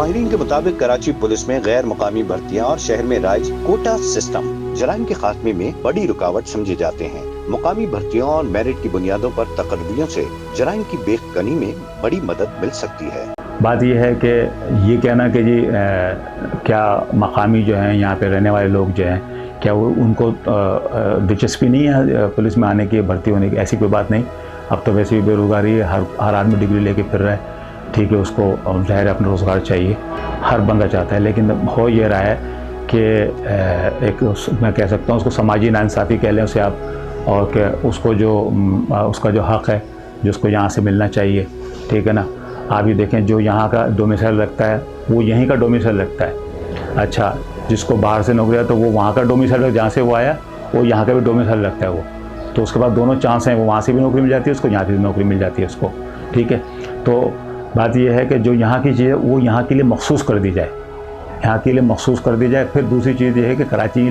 माहिरीन के मुताबिक कराची पुलिस में गैर मुकामी भर्तियां और शहर में राइज कोटा सिस्टम जराइम के खात्मे में बड़ी रुकावट समझे जाते हैं। मुकामी भर्तियों और मेरिट की बुनियादों पर तकर्रियों से जराइम की बेखकनी में बड़ी मदद मिल सकती है। बात यह है कि ये कहना कि जी क्या मकामी जो हैं यहाँ पे रहने वाले लोग जो हैं क्या वो उनको दिलचस्पी नहीं है पुलिस में आने की, भर्ती होने की, ऐसी कोई बात नहीं। अब तो वैसे भी बेरोज़गारी है, हर आदमी डिग्री लेके फिर रहा है, ठीक है, उसको ज़ाहिर है अपना रोज़गार चाहिए, हर बंदा चाहता है। लेकिन हो ये रहा है कि एक मैं कह सकता हूँ उसको समाजी नाइंसाफ़ी कह लें उसे आप, और कि उसको जो उसका जो हक़ है जो उसको यहाँ से मिलना चाहिए, ठीक है ना। आप ये देखें जो यहाँ का डोमिसाइल रखता है वो यहीं का डोमिसाइल रखता है। अच्छा, जिसको बाहर से नौकरी है तो वो वहाँ का डोमिसाइल जहाँ से वो आया वो यहाँ का भी डोमिसाइल रखता है वो, तो उसके बाद दोनों चांस हैं, वो वहाँ से भी नौकरी मिल जाती है उसको, यहाँ से भी नौकरी मिल जाती है उसको, ठीक है। तो बात यह है कि जो यहाँ की चीज़ है वो यहाँ के लिए मखसूस कर दी जाए, यहाँ के लिए मखसूस कर दी जाए। फिर दूसरी चीज़ ये है कि कराची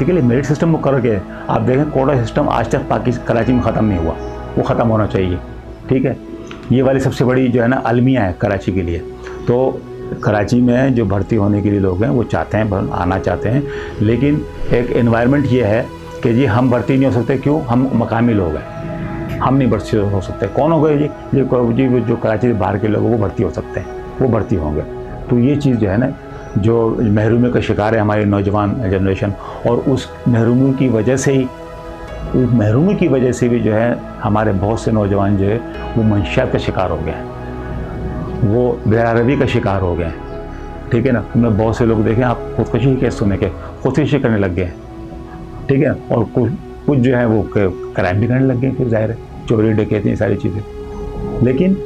के लिए मेरिट सिस्टम मुकर्रर किया है। आप देखें कोटा सिस्टम आज तक कराची में ख़त्म नहीं हुआ, वो ख़त्म होना चाहिए, ठीक है। ये वाली सबसे बड़ी जो है ना अलमिया है कराची के लिए। तो कराची में जो भर्ती होने के लिए लोग हैं वो चाहते हैं, आना चाहते हैं, लेकिन एक एनवायरनमेंट ये है कि जी हम भर्ती नहीं हो सकते, क्यों, हम मकामी लोग हैं, हम नहीं भर्ती हो सकते। कौन हो गए जी जो कराची से बाहर के लोग वो भर्ती हो सकते हैं, वो भर्ती होंगे। तो ये चीज़ जो है ना जो महरूमी का शिकार है हमारी नौजवान जनरेशन, और उस महरूमी की वजह से भी जो है हमारे बहुत से नौजवान जो है वो मंशियात का शिकार हो गए हैं, वो बेअरबी का शिकार हो गए हैं, ठीक है ना। हमने बहुत से लोग देखे, आप खुदकुशी के सुने के खुदकुशी करने लग गए हैं, ठीक है, और कुछ जो है वो क्राइम भी करने लग गए, फिर जाहिर है चोरी डकैती सारी चीज़ें। लेकिन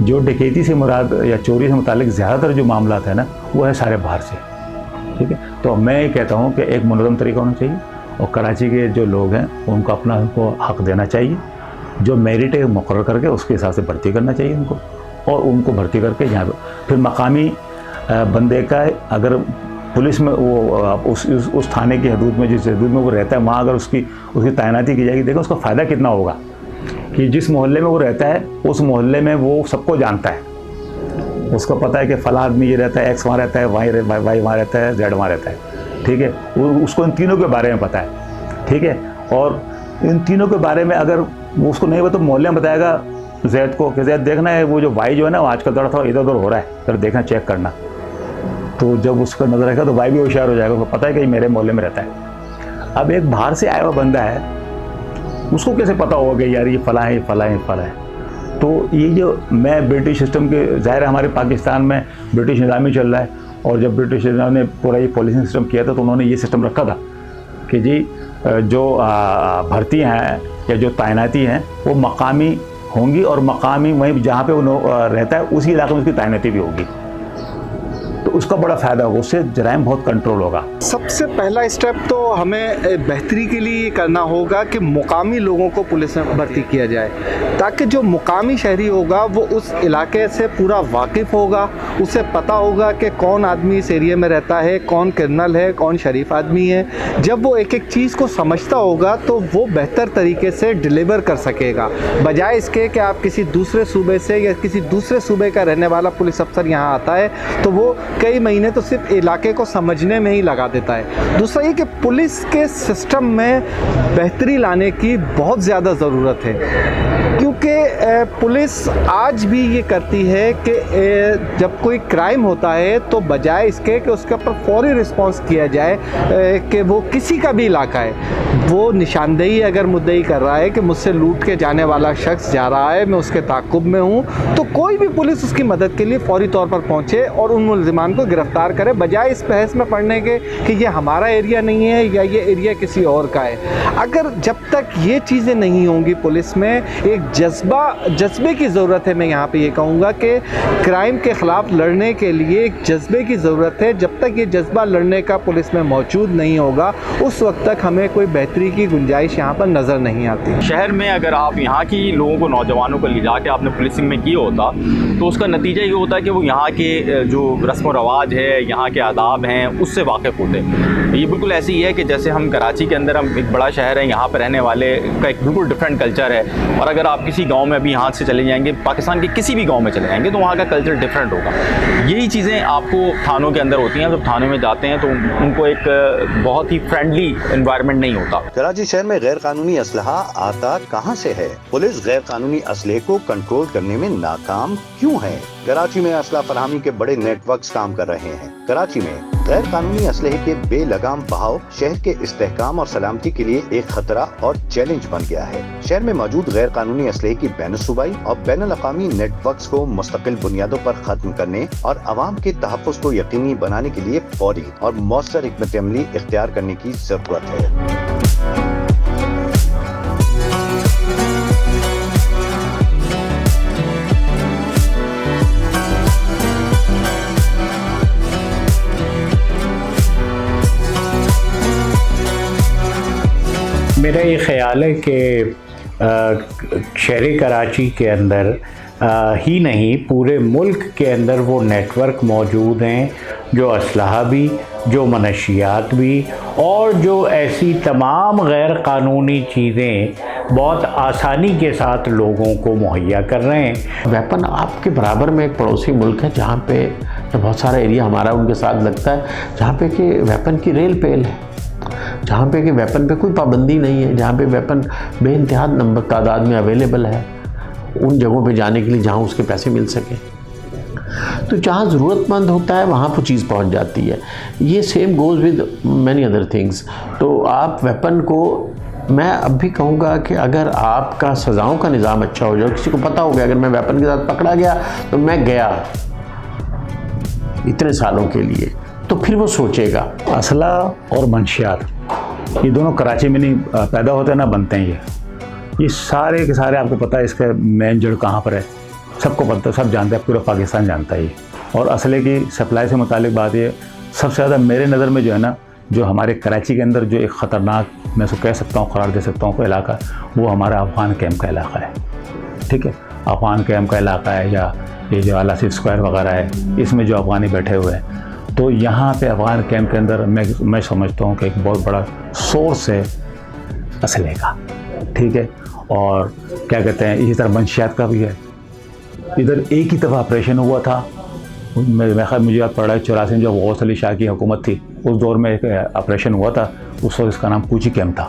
जो डकैती से मुराद या चोरी से मुतालिक ज़्यादातर जो मामला है ना वो है सारे बाहर से, ठीक है। तो मैं ये कहता हूँ कि एक मुनज़्ज़म तरीका होना चाहिए, और कराची के जो लोग हैं उनको उनको हक़ देना चाहिए, जो मेरिट है मुकर्रर करके उसके हिसाब से भर्ती करना चाहिए उनको, और उनको भर्ती करके यहाँ पर फिर मकामी बंदे का अगर पुलिस में वो उस थाने की हदूद में, जिस हदूद में वो रहता है, वहाँ अगर उसकी तैनाती की जाएगी, देखो उसका फ़ायदा कितना होगा कि जिस मोहल्ले में वो रहता है उस मोहल्ले में वो सबको जानता है, उसको पता है कि फ़लाँ आदमी ये रहता है, एक्स वहाँ रहता है, वाई वहाँ रहता है, जेड वहाँ रहता है, ठीक है। उसको इन तीनों के बारे में पता है, ठीक है। और इन तीनों के बारे में अगर वो उसको नहीं पता तो मोहल्ले में बताएगा जैद को कि जैद देखना है वो जो वाई जो है ना वो आजकल थोड़ा इधर उधर हो रहा है, तो देखना चेक करना। तो जब उसका नज़र रखेगा तो वाई भी होशियार हो जाएगा, उसको पता है कि मेरे मोहल्ले में रहता है। अब एक बाहर से आया हुआ बंदा है, उसको कैसे पता होगा कि यार ये फ़लाँ है, ये फ़लाँ है, ये फ़लाँ है। तो ये जो मैं ब्रिटिश सिस्टम के, ज़ाहिर हमारे पाकिस्तान में ब्रिटिश निज़ाम ही चल रहा है, और जब ब्रिटिश निज़ाम ने पूरा ये पॉलिसिंग सिस्टम किया था तो उन्होंने ये सिस्टम रखा था कि जी जो भर्ती हैं या जो तैनाती हैं वो मकामी होंगी, और मकामी वहीं जहाँ पे वो रहता है उसी इलाके में उसकी तैनाती भी होगी, तो उसका बड़ा फ़ायदा होगा, उससे जराइम बहुत कंट्रोल होगा। सबसे पहला स्टेप तो हमें बेहतरी के लिए करना होगा कि मुकामी लोगों को पुलिस में भर्ती किया जाए, ताकि जो मुकामी शहरी होगा वो उस इलाके से पूरा वाकिफ़ होगा, उसे पता होगा कि कौन आदमी इस एरिया में रहता है, कौन क्रिमिनल है, कौन शरीफ आदमी है। जब वो एक एक चीज़ को समझता होगा तो वो बेहतर तरीके से डिलीवर कर सकेगा, बजाय इसके कि आप किसी दूसरे सूबे से या किसी दूसरे सूबे का रहने वाला पुलिस अफसर यहाँ आता है तो वो कई महीने तो सिर्फ इलाके को समझने में ही लगा देता है। दूसरा ये कि पुलिस के सिस्टम में बेहतरी लाने की बहुत ज़्यादा ज़रूरत है, क्योंकि पुलिस आज भी ये करती है कि जब कोई क्राइम होता है तो बजाय इसके कि उसके ऊपर फौरी रिस्पांस किया जाए कि वो किसी का भी इलाका है, वो निशानदेही अगर मुद्दई कर रहा है कि मुझसे लूट के जाने वाला शख्स जा रहा है, मैं उसके ताक़ुब में हूँ, तो कोई भी पुलिस उसकी मदद के लिए फौरी तौर पर पहुँचे और उन मुल्ज़िमान को गिरफ़्तार करे, बजाय इस बहस में पड़ने के कि ये हमारा एरिया नहीं है या ये एरिया किसी और का है। अगर जब तक ये चीज़ें नहीं होंगी पुलिस में, एक जज्बे की ज़रूरत है। मैं यहाँ पे ये कहूँगा कि क्राइम के ख़िलाफ़ लड़ने के लिए एक जज्बे की ज़रूरत है। जब तक ये जज्बा लड़ने का पुलिस में मौजूद नहीं होगा उस वक्त तक हमें कोई बेहतरी की गुंजाइश यहाँ पर नज़र नहीं आती। शहर में अगर आप यहाँ की लोगों को, नौजवानों को ले जाके आपने पुलिसिंग में किया होता तो उसका नतीजा ये होता है कि वो यहाँ के जो रस्म व रवाज है, यहाँ के आदाब हैं, उससे वाकिफ़ होते हैं। ये बिल्कुल ऐसी ही है कि जैसे हम कराची के अंदर, हम एक बड़ा शहर है, यहाँ पर रहने वाले का एक बिल्कुल डिफरेंट कल्चर है, और अगर आप किसी गाँव में अभी यहाँ से चले जाएंगे, पाकिस्तान के किसी भी गाँव में चले जाएंगे, तो वहाँ का कल्चर डिफरेंट होगा। यही चीज़ें आपको थानों के अंदर होती हैं। जब थानों में जाते हैं तो उनको एक बहुत ही फ्रेंडली एनवायरनमेंट नहीं होता। कराची शहर में गैर कानूनी असलहा आता कहां से है? पुलिस गैर कानूनी असलहे को कंट्रोल करने में नाकाम क्यों है? कराची में असला फराहमी के बड़े नेटवर्क्स काम कर रहे हैं। कराची में गैर कानूनी असलहे के बेलगाम बहाव शहर के इस्तेहकाम और सलामती के लिए एक खतरा और चैलेंज बन गया है। शहर में मौजूद गैर कानूनी असलहे की बैनुल-सूबाई और बैनुल-अक़वामी नेटवर्क्स को मुस्तकिल बुनियादों पर खत्म करने और अवाम के तहफ़्फ़ुज़ को यकीनी बनाने के लिए फौरी और मौसर हिकमत अमली इख्तियार करने की जरूरत है। मेरा ये ख़्याल है कि शहर कराची के अंदर ही नहीं, पूरे मुल्क के अंदर वो नेटवर्क मौजूद हैं जो असलहा भी, जो मनशियात भी, और जो ऐसी तमाम गैर कानूनी चीज़ें बहुत आसानी के साथ लोगों को मुहैया कर रहे हैं। वेपन आपके बराबर में एक पड़ोसी मुल्क है जहाँ पे बहुत सारा एरिया हमारा उनके साथ लगता है, जहाँ पे कि वेपन की रेल पेल है, जहाँ पे कि वेपन पे कोई पाबंदी नहीं है, जहाँ पे वेपन बेइंतहा नंबर तादाद में अवेलेबल है उन जगहों पे जाने के लिए जहाँ उसके पैसे मिल सके। तो जहाँ ज़रूरतमंद होता है वहाँ वो चीज़ पहुँच जाती है। ये same goes with many other things. तो आप वेपन को, मैं अब भी कहूँगा कि अगर आपका सज़ाओं का निज़ाम अच्छा हो जाए, किसी को पता हो गया अगर मैं वेपन के साथ पकड़ा गया तो मैं गया इतने सालों के लिए, तो फिर वो सोचेगा। असला और मंशियात ये दोनों कराची में नहीं पैदा होते ना बनते हैं। ये सारे के सारे आपको पता है इसका मेन जड़ कहाँ पर है, सबको पता है, सब जानते हैं, पूरा पाकिस्तान जानता है ये। और असले की सप्लाई से मुतालिक बात ये, सबसे ज़्यादा मेरे नज़र में जो है ना, जो हमारे कराची के अंदर जो एक ख़तरनाक, मैं उसको कह सकता हूँ, करार दे सकता हूँ, कोई इलाका, वो हमारा अफ़गान कैंप का इलाका है। ठीक है, अफ़गान कैंप का इलाका है, या ये जो आसिफ स्क्वायर वगैरह है, इसमें जो अफ़गानी बैठे हुए हैं, तो यहाँ पे अफ़गान कैंप के अंदर मैं समझता हूँ कि एक बहुत बड़ा सोर्स है असले का। ठीक है, और क्या कहते हैं, इसी तरह मंशियात का भी है। इधर एक ही दफ़ा ऑपरेशन हुआ था, मुझे याद पड़ रहा है 84 में जब गौस अली शाह की हुकूमत थी, उस दौर में एक ऑपरेशन हुआ था। उस वक्त इसका नाम कूची कैंप था,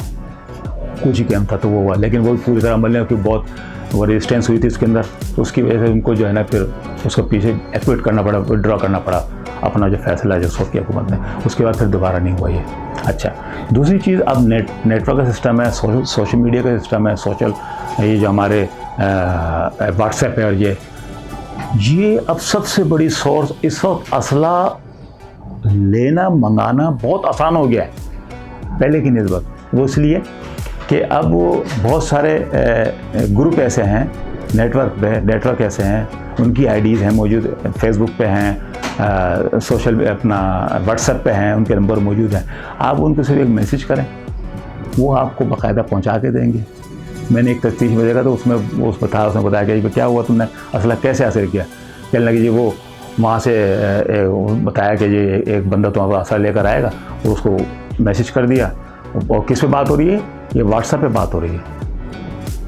कूची कैंप था। तो वो हुआ, लेकिन वो पूरी तरह अमल नहीं, क्योंकि बहुत वो रेजिस्टेंस हुई थी उसके अंदर, तो उसकी वजह से उनको जो है ना फिर उसको पीछे एक्विट करना पड़ा, विड्रॉ करना पड़ा अपना जो फैसला जो सोच की हुकूमत ने। उसके बाद फिर दोबारा नहीं हुआ ये। अच्छा, दूसरी चीज़, अब नेटवर्क का सिस्टम है, सोशल मीडिया का सिस्टम है, ये जो हमारे व्हाट्सएप है, और ये अब सबसे बड़ी सोर्स इस वक्त असला लेना मंगाना बहुत आसान हो गया है पहले की निस्बत। वो इसलिए कि अब वो बहुत सारे ग्रुप ऐसे हैं, नेटवर्क ऐसे हैं, उनकी आईडीज़ हैं मौजूद, फेसबुक पे हैं, सोशल अपना व्हाट्सएप पे हैं, उनके नंबर मौजूद हैं। आप उनको सिर्फ एक मैसेज करें, वो आपको बाकायदा पहुंचा के देंगे। मैंने एक तफ्तीश में देखा तो उसने बताया कि क्या हुआ, तुमने असला कैसे हासिल किया? कहने लगे जी वो वहाँ से बताया कि ये एक बंदा तुम्हारा असला लेकर आएगा, और उसको मैसेज कर दिया। और किस पे बात हो रही है? ये व्हाट्सएप पे बात हो रही है।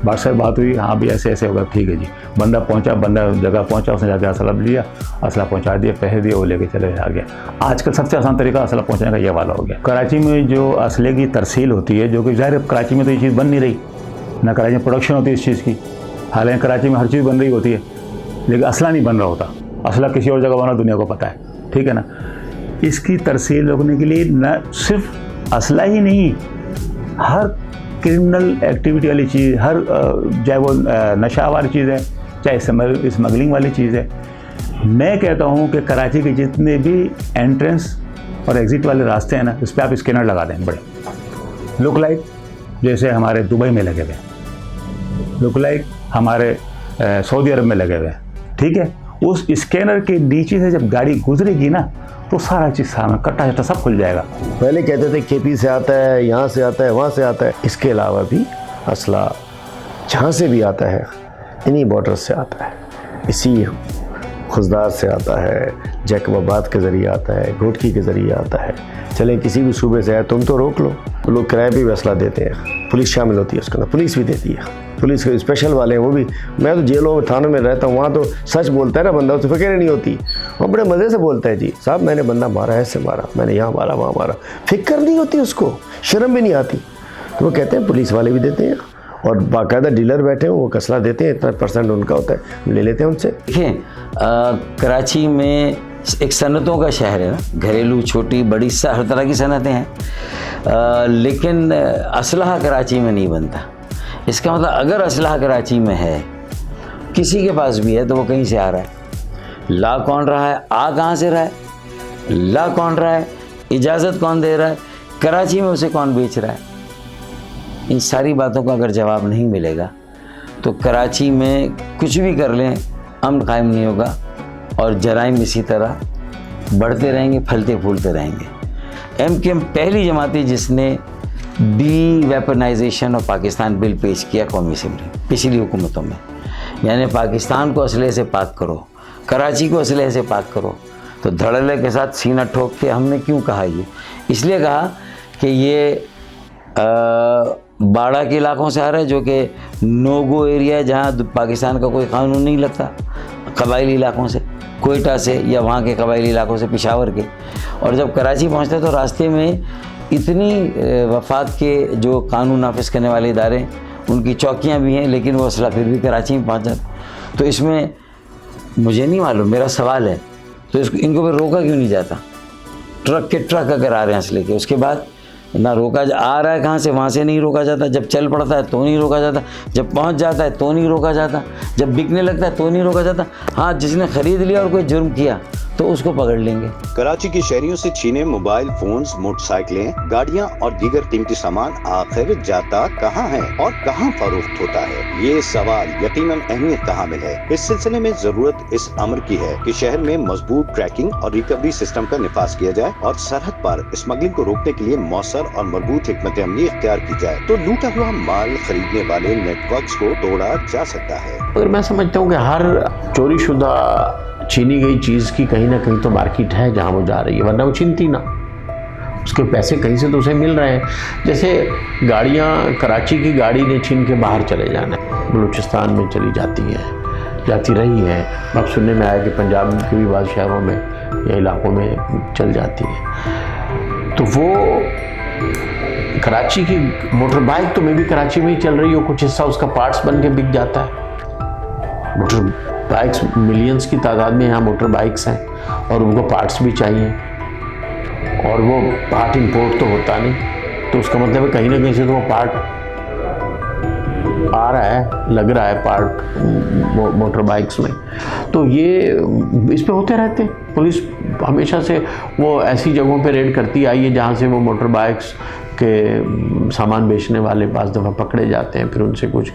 व्हाट्सएप बात हुई, हाँ भी ऐसे ऐसे होगा, ठीक है जी। बंदा पहुंचा, बंदा जगह पहुंचा, उसने जाकर असला लिया, असला पहुंचा दिया, पैसे दिए, वो लेके चले आ गया। आजकल सबसे आसान तरीका असला पहुंचाने का ये वाला हो गया। कराची में जो असले की तरसील होती है, जो कि ज़ाहिर कराची में तो ये चीज़ बन नहीं रही, ना कराची में प्रोडक्शन होती है इस चीज़ की। हालांकि कराची में हर चीज़ बन रही होती है, लेकिन असला नहीं बन रहा होता। असला किसी और जगह बना, दुनिया को पता है, ठीक है ना। इसकी तरसील रोकने के लिए न सिर्फ असला ही नहीं, हर क्रिमिनल एक्टिविटी वाली चीज़, हर चाहे वो नशा वाली चीज़ है, चाहे स्मगलिंग वाली चीज़ है, मैं कहता हूँ कि कराची के जितने भी एंट्रेंस और एग्ज़िट वाले रास्ते हैं ना, उस पर आप स्कैनर लगा दें बड़े, लुक लाइक जैसे हमारे दुबई में लगे हुए, लुक लाइक हमारे सऊदी अरब में लगे हुए हैं, ठीक है। उस स्कैनर के नीचे से जब गाड़ी गुजरेगी ना, तो सारा चीज़ सामने कट्टा चट्टा सब खुल जाएगा। पहले कहते थे केपी से आता है, यहाँ से आता है, वहाँ से आता है। इसके अलावा भी असला जहाँ से भी आता है, इन्हीं बॉर्डर से आता है। इसी खुजदार से आता है, जैकबाबाद के ज़रिए आता है, घोटकी के ज़रिए आता है। चलें किसी भी सूबे से आए तुम तो रोक लो। लोग किराए पे भी असला देते हैं, पुलिस शामिल होती है उसके अंदर, पुलिस भी देती है। पुलिस के स्पेशल वाले हैं वो भी। मैं तो जेलों में थानों में रहता हूँ, वहाँ तो सच बोलता है ना बंदा, उसे फिक्र नहीं होती। वो बड़े मज़े से बोलता है जी साहब मैंने बंदा मारा, ऐसे मारा, मैंने यहाँ मारा वहाँ मारा, फिक्र नहीं होती उसको, शर्म भी नहीं आती। तो वो कहते हैं पुलिस वाले भी देते हैं और बाकायदा डीलर बैठे हैं वो कसला देते हैं, इतना % उनका होता है, ले लेते हैं उनसे। देखें कराची में एक सनतों का शहर है ना, घरेलू छोटी बड़ी हर तरह की सनतें हैं, लेकिन असलहा कराची में नहीं बनता। इसका मतलब अगर असलहा कराची में है, किसी के पास भी है, तो वो कहीं से आ रहा है। ला कौन रहा है, आ कहाँ से रहा है, ला कौन रहा है, इजाज़त कौन दे रहा है, कराची में उसे कौन बेच रहा है। इन सारी बातों का अगर जवाब नहीं मिलेगा तो कराची में कुछ भी कर लें अमन कायम नहीं होगा और जराइम इसी तरह बढ़ते रहेंगे, फलते फूलते रहेंगे। MKM पहली जमात थी जिसने D weaponisation of Pakistan bill पेश किया कौमी असेंबली पिछली हुकूमतों में, यानी पाकिस्तान को असलहे से पाक करो, कराची को असलहे से पाक करो। तो धड़ल्ले के साथ सीना ठोक के हमने क्यों कहा ये, इसलिए कहा कि ये बाड़ा के इलाकों से आ रहा है जो कि नो गो एरिया है, जहाँ पाकिस्तान का कोई कानून नहीं लगता, कबायली इलाकों से, कोयटा से या वहाँ के कबायली इलाकों से, पेशावर के। और जब कराची पहुँचते तो रास्ते में इतनी वफाक के जो कानून नाफिज करने वाले इदारे उनकी चौकियाँ भी हैं, लेकिन वो असला फिर भी कराची में पहुँच जाता। तो इसमें मुझे नहीं मालूम, मेरा सवाल है, तो इनको फिर रोका क्यों नहीं जाता? ट्रक के ट्रक अगर आ रहे हैं असले के, उसके बाद ना रोका आ रहा है कहाँ से, वहाँ से नहीं रोका जाता, जब चल पड़ता है तो नहीं रोका जाता, जब पहुँच जाता है तो नहीं रोका जाता, जब बिकने लगता है तो नहीं रोका जाता। हाँ, जिसने ख़रीद लिया और कोई जुर्म किया तो उसको पकड़ लेंगे। कराची के शहरियों से छीने मोबाइल फोन्स, मोटरसाइकिलें, गाड़ियां और दीगर कीमती सामान आखिर जाता कहां है और कहां फरोख्त होता है, ये सवाल यकीनन अहमियत का हामिल है। इस सिलसिले में जरूरत इस अमर की है कि शहर में मजबूत ट्रैकिंग और रिकवरी सिस्टम का निफाज किया जाए और सरहद पर स्मगलिंग को रोकने के लिए मौसर और मजबूत हिकमत अमली इख्तियार की जाए, तो लूटा हुआ माल खरीदने वाले नेटवर्क्स को तोड़ा जा सकता है। और मैं समझता हूँ कि हर चोरी शुदा छीनी गई चीज़ की कहीं ना कहीं तो मार्केट है जहाँ वो जा रही है, वरना वो छीनती ना, उसके पैसे कहीं से तो उसे मिल रहे हैं। जैसे गाड़ियाँ, कराची की गाड़ी ने छीन के बाहर चले जाना है, बलूचिस्तान में चली जाती है, जाती रही है। अब सुनने में आया कि पंजाब के भी बाद शहरों में या इलाकों में चल जाती है। तो वो कराची की मोटर बाइक तो मे भी कराची में ही चल रही हो, कुछ हिस्सा उसका पार्ट्स बन के बिक जाता है। मोटर बाइक्स मिलियंस की तादाद में यहाँ मोटर बाइक्स हैं और उनको पार्ट्स भी चाहिए और वो पार्ट इंपोर्ट तो होता नहीं, तो उसका मतलब है कहीं ना कहीं से तो वो पार्ट आ रहा है, लग रहा है पार्ट मोटर बाइक्स में। तो ये इस पे होते रहते हैं। पुलिस हमेशा से वो ऐसी जगहों पे रेड करती आई है जहाँ से वो मोटर बाइक्स के सामान बेचने वाले पास दफ़ा पकड़े जाते हैं, फिर उनसे कुछ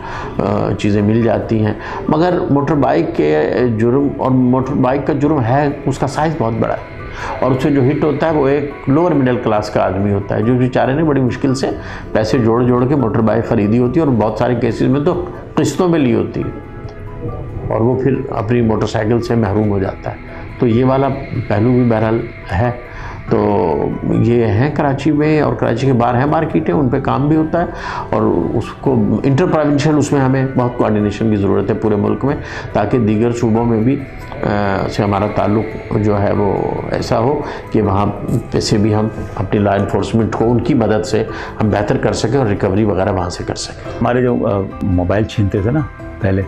चीज़ें मिल जाती हैं। मगर मोटर बाइक के जुर्म, और मोटर बाइक का जुर्म है उसका साइज़ बहुत बड़ा है और उससे जो हिट होता है वो एक लोअर मिडिल क्लास का आदमी होता है जो बेचारे ने बड़ी मुश्किल से पैसे जोड़ जोड़ के मोटर बाइक ख़रीदी होती है और बहुत सारे केसेस में तो किस्तों में ली होती है और वो फिर अपनी मोटरसाइकिल से महरूम हो जाता है। तो ये वाला पहलू भी बहरहाल है। तो ये हैं कराची में, और कराची के बाहर हैं मार्केटें, उन पे काम भी होता है और उसको इंटर प्रोविंशियल, उसमें हमें बहुत कोऑर्डिनेशन की ज़रूरत है पूरे मुल्क में, ताकि दीगर सूबों में भी से हमारा ताल्लुक़ जो है वो ऐसा हो कि वहाँ पे से भी हम अपनी लॉ इन्फोर्समेंट को उनकी मदद से हम बेहतर कर सकें और रिकवरी वगैरह वहाँ से कर सकें। हमारे जो मोबाइल छीनते थे ना पहले,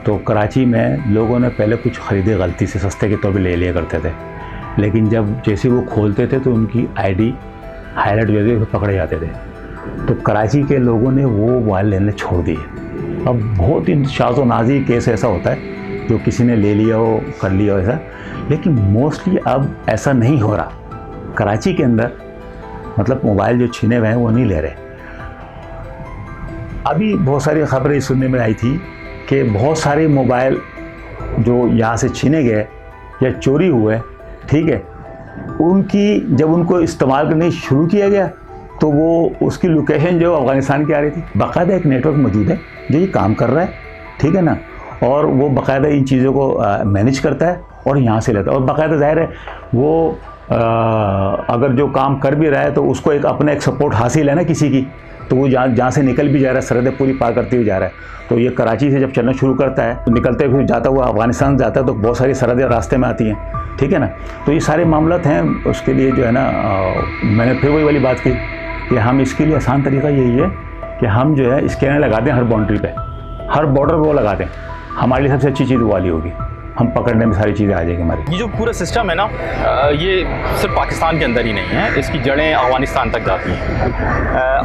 तो कराची में लोगों ने पहले कुछ ख़रीदे गलती से, सस्ते के तौर पे ले लिया करते थे, लेकिन जब जैसे वो खोलते थे तो उनकी आईडी हाईलाइट हो जाती, पकड़े जाते थे। तो कराची के लोगों ने वो मोबाइल लेने छोड़ दिए। अब बहुत ही शाज़ व नाज़ी केस ऐसा होता है जो किसी ने ले लिया हो, कर लिया हो ऐसा, लेकिन मोस्टली अब ऐसा नहीं हो रहा। कराची के अंदर मतलब मोबाइल जो छीने हुए हैं वो नहीं ले रहे। अभी बहुत सारी खबरें सुनने में आई थी कि बहुत सारे मोबाइल जो यहाँ से छीने गए या चोरी हुए, ठीक है, उनकी जब उनको इस्तेमाल करने शुरू किया गया तो वो उसकी लोकेशन जो अफ़गानिस्तान की आ रही थी। बाकायदा एक नेटवर्क मौजूद है जो ये काम कर रहा है, ठीक है ना, और वो बाकायदा इन चीज़ों को मैनेज करता है और यहाँ से लेता है। और बाकायदा ज़ाहिर है वो अगर जो काम कर भी रहा है तो उसको एक सपोर्ट हासिल है ना किसी की, तो वो जहाँ से निकल भी जा रहा है, सरहदें पूरी पार करते हुए जा रहा है। तो ये कराची से जब चलना शुरू करता है तो निकलते हुए जाता हुआ अफ़गानिस्तान जाता है तो बहुत सारी सरहदें रास्ते में आती हैं, ठीक है ना। तो ये सारे मामलात हैं, उसके लिए जो है ना मैंने फिर वही वाली बात की कि हम इसके लिए आसान तरीका यही है कि हम जो है स्कैनर लगा दें हर बाउंड्री पे, हर बॉर्डर पर वो लगा दें। हमारे लिए सबसे अच्छी चीज़ वो वाली होगी, हम पकड़ने में सारी चीज़ें आ जाएगी हमारी। ये जो पूरा सिस्टम है ना, ये सिर्फ पाकिस्तान के अंदर ही नहीं है, इसकी जड़ें अफ़गानिस्तान तक जाती हैं।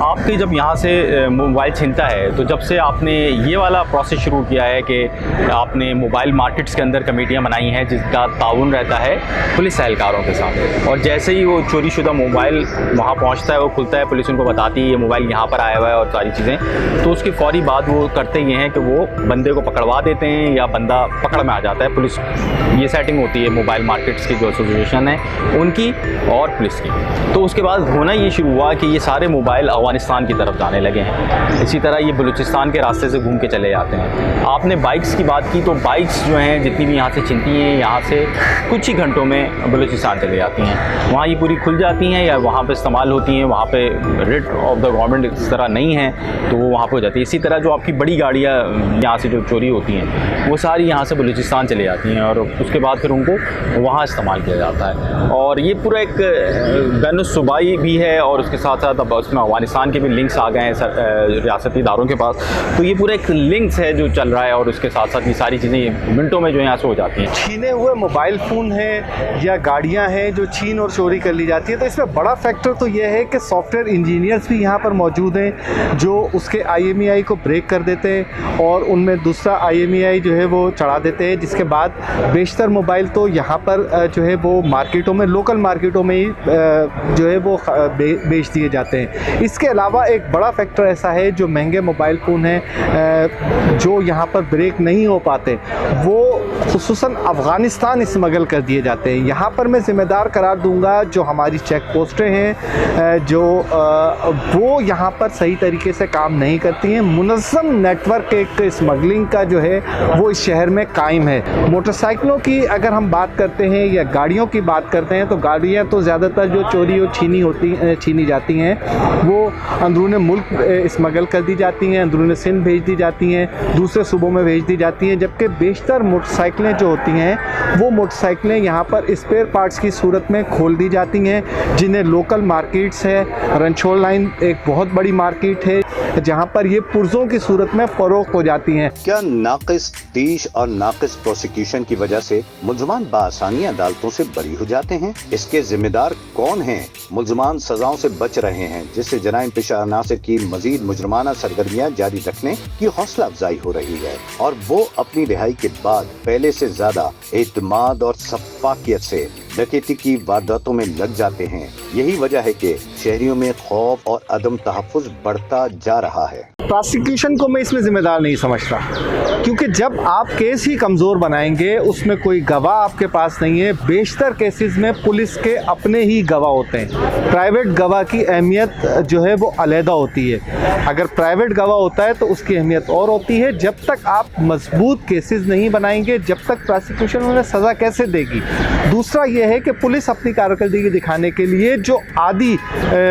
आपके जब यहाँ से मोबाइल छिनता है तो जब से आपने ये वाला प्रोसेस शुरू किया है कि आपने मोबाइल मार्केट्स के अंदर कमेटियाँ बनाई हैं जिसका ताउन रहता है पुलिस एहलकारों के साथ, और जैसे ही वो चोरी शुदा मोबाइल वहाँ पहुँचता है, वो खुलता है, पुलिस उनको बताती है ये मोबाइल यहाँ पर आया हुआ है और सारी चीज़ें, तो उसकी फ़ौरी बाद वो करते ये हैं कि वो बंदे को पकड़वा देते हैं या बंदा पकड़ में आ जाता है। पुलिस, ये सेटिंग होती है मोबाइल मार्केट्स की जो एसोसिएशन है उनकी और पुलिस की। तो उसके बाद होना ये शुरू हुआ कि ये सारे मोबाइल अफ़गानिस्तान की तरफ जाने लगे हैं। इसी तरह ये बलूचिस्तान के रास्ते से घूम के चले जाते हैं। आपने बाइक्स की बात की, तो बाइक्स जो हैं जितनी भी यहाँ से छिनती हैं, यहाँ से कुछ ही घंटों में बलूचिस्तान चले जाती हैं। वहाँ ये पूरी खुल जाती हैं या वहाँ पर इस्तेमाल होती हैं, वहाँ पर रेट ऑफ द गवर्नमेंट इस तरह नहीं है तो वो वहाँ पर हो जाती है। इसी तरह जो आपकी बड़ी गाड़ियाँ यहाँ से जो चोरी होती हैं वो सारी यहाँ से बलूचिस्तान चले जाती हैं और उसके बाद फिर उनको वहाँ इस्तेमाल किया जाता है। और ये पूरा एक बैनुस्सूबाई भी है और उसके साथ साथ अब उसमें अफ़गानिस्तान के भी लिंक्स आ गए हैं रियासती इदारों के पास। तो ये पूरा एक लिंक्स है जो चल रहा है और उसके साथ साथ ये सारी चीज़ें मिनटों में जो यहाँ से हो जाती हैं। छीने हुए मोबाइल फ़ोन हैं या गाड़ियाँ हैं जो छीन और चोरी कर ली जाती है, तो इसमें बड़ा फैक्टर तो ये है कि सॉफ्टवेयर इंजीनियर्स भी यहाँ पर मौजूद हैं जो उसके IMEI को ब्रेक कर देते हैं और उनमें दूसरा IMEI जो है वो चढ़ा देते हैं, जिसके बाद बेशतर मोबाइल तो यहाँ पर जो है वो मार्केटों में, लोकल मार्केटों में ही जो है वो बेच दिए जाते हैं। इसके अलावा एक बड़ा फैक्टर ऐसा है, जो महंगे मोबाइल फ़ोन हैं जो यहाँ पर ब्रेक नहीं हो पाते, वो खुसूसन अफ़गानिस्तान स्मगल कर दिए जाते हैं। यहाँ पर मैं ज़िम्मेदार करार दूँगा जो हमारी चेक पोस्टें हैं जो वो यहाँ पर सही तरीके से काम नहीं करती हैं। मुनज़्ज़म नेटवर्क एक स्मगलिंग का जो है वो इस शहर में कायम है। मोटरसाइकिलों की अगर हम बात करते हैं या गाड़ियों की बात करते हैं तो गाड़ियाँ तो ज़्यादातर जो चोरी और छीनी जाती हैं वो अंदरूनी मुल्क स्मगल कर दी जाती हैं, अंदरूनी सिंध भेज दी जाती हैं, दूसरे सूबों में भेज दी जाती हैं। जबकि बेशतर मोटरसाइकिलें जो होती हैं वो मोटरसाइकिलें यहाँ पर स्पेयर पार्ट्स की सूरत में खोल दी जाती हैं, जिन्हें लोकल मार्केट्स है। रंछोल लाइन एक बहुत बड़ी मार्केट है जहाँ पर ये पुर्जों की सूरत में फ़रोख्त हो जाती हैं। क्या नाक़िस तफ्तीश और नाक़िस प्रोसिक्यूशन की वजह से मुल्ज़मान बआसानी अदालतों से बरी हो जाते हैं? इसके जिम्मेदार कौन हैं? मुल्ज़मान सजाओं से बच रहे हैं, जिससे जराइम पेशा अनासर की मजीद मुजरमाना सरगर्मियाँ जारी रखने की हौसला अफजाई हो रही है और वो अपनी रिहाई के बाद पहले से ज्यादा एतमाद और शफ़ाफ़ियत से डकैती की वारदातों में लग जाते हैं। यही वजह है कि शहरियों में खौफ और अदम तहफ़्फ़ुज़ बढ़ता जा रहा है। प्रोसिक्यूशन को मैं इसमें ज़िम्मेदार नहीं समझता, क्योंकि जब आप केस ही कमज़ोर बनाएंगे, उसमें कोई गवाह आपके पास नहीं है। बेशतर केसेस में पुलिस के अपने ही गवाह होते हैं। प्राइवेट गवाह की अहमियत जो है वो अलहदा होती है। अगर प्राइवेट गवाह होता है तो उसकी अहमियत और होती है। जब तक आप मजबूत केसेस नहीं बनाएंगे, जब तक प्रोसिक्यूशन उन्हें सज़ा कैसे देगी? दूसरा यह है कि पुलिस अपनी कारकर्दगी दिखाने के लिए जो आदी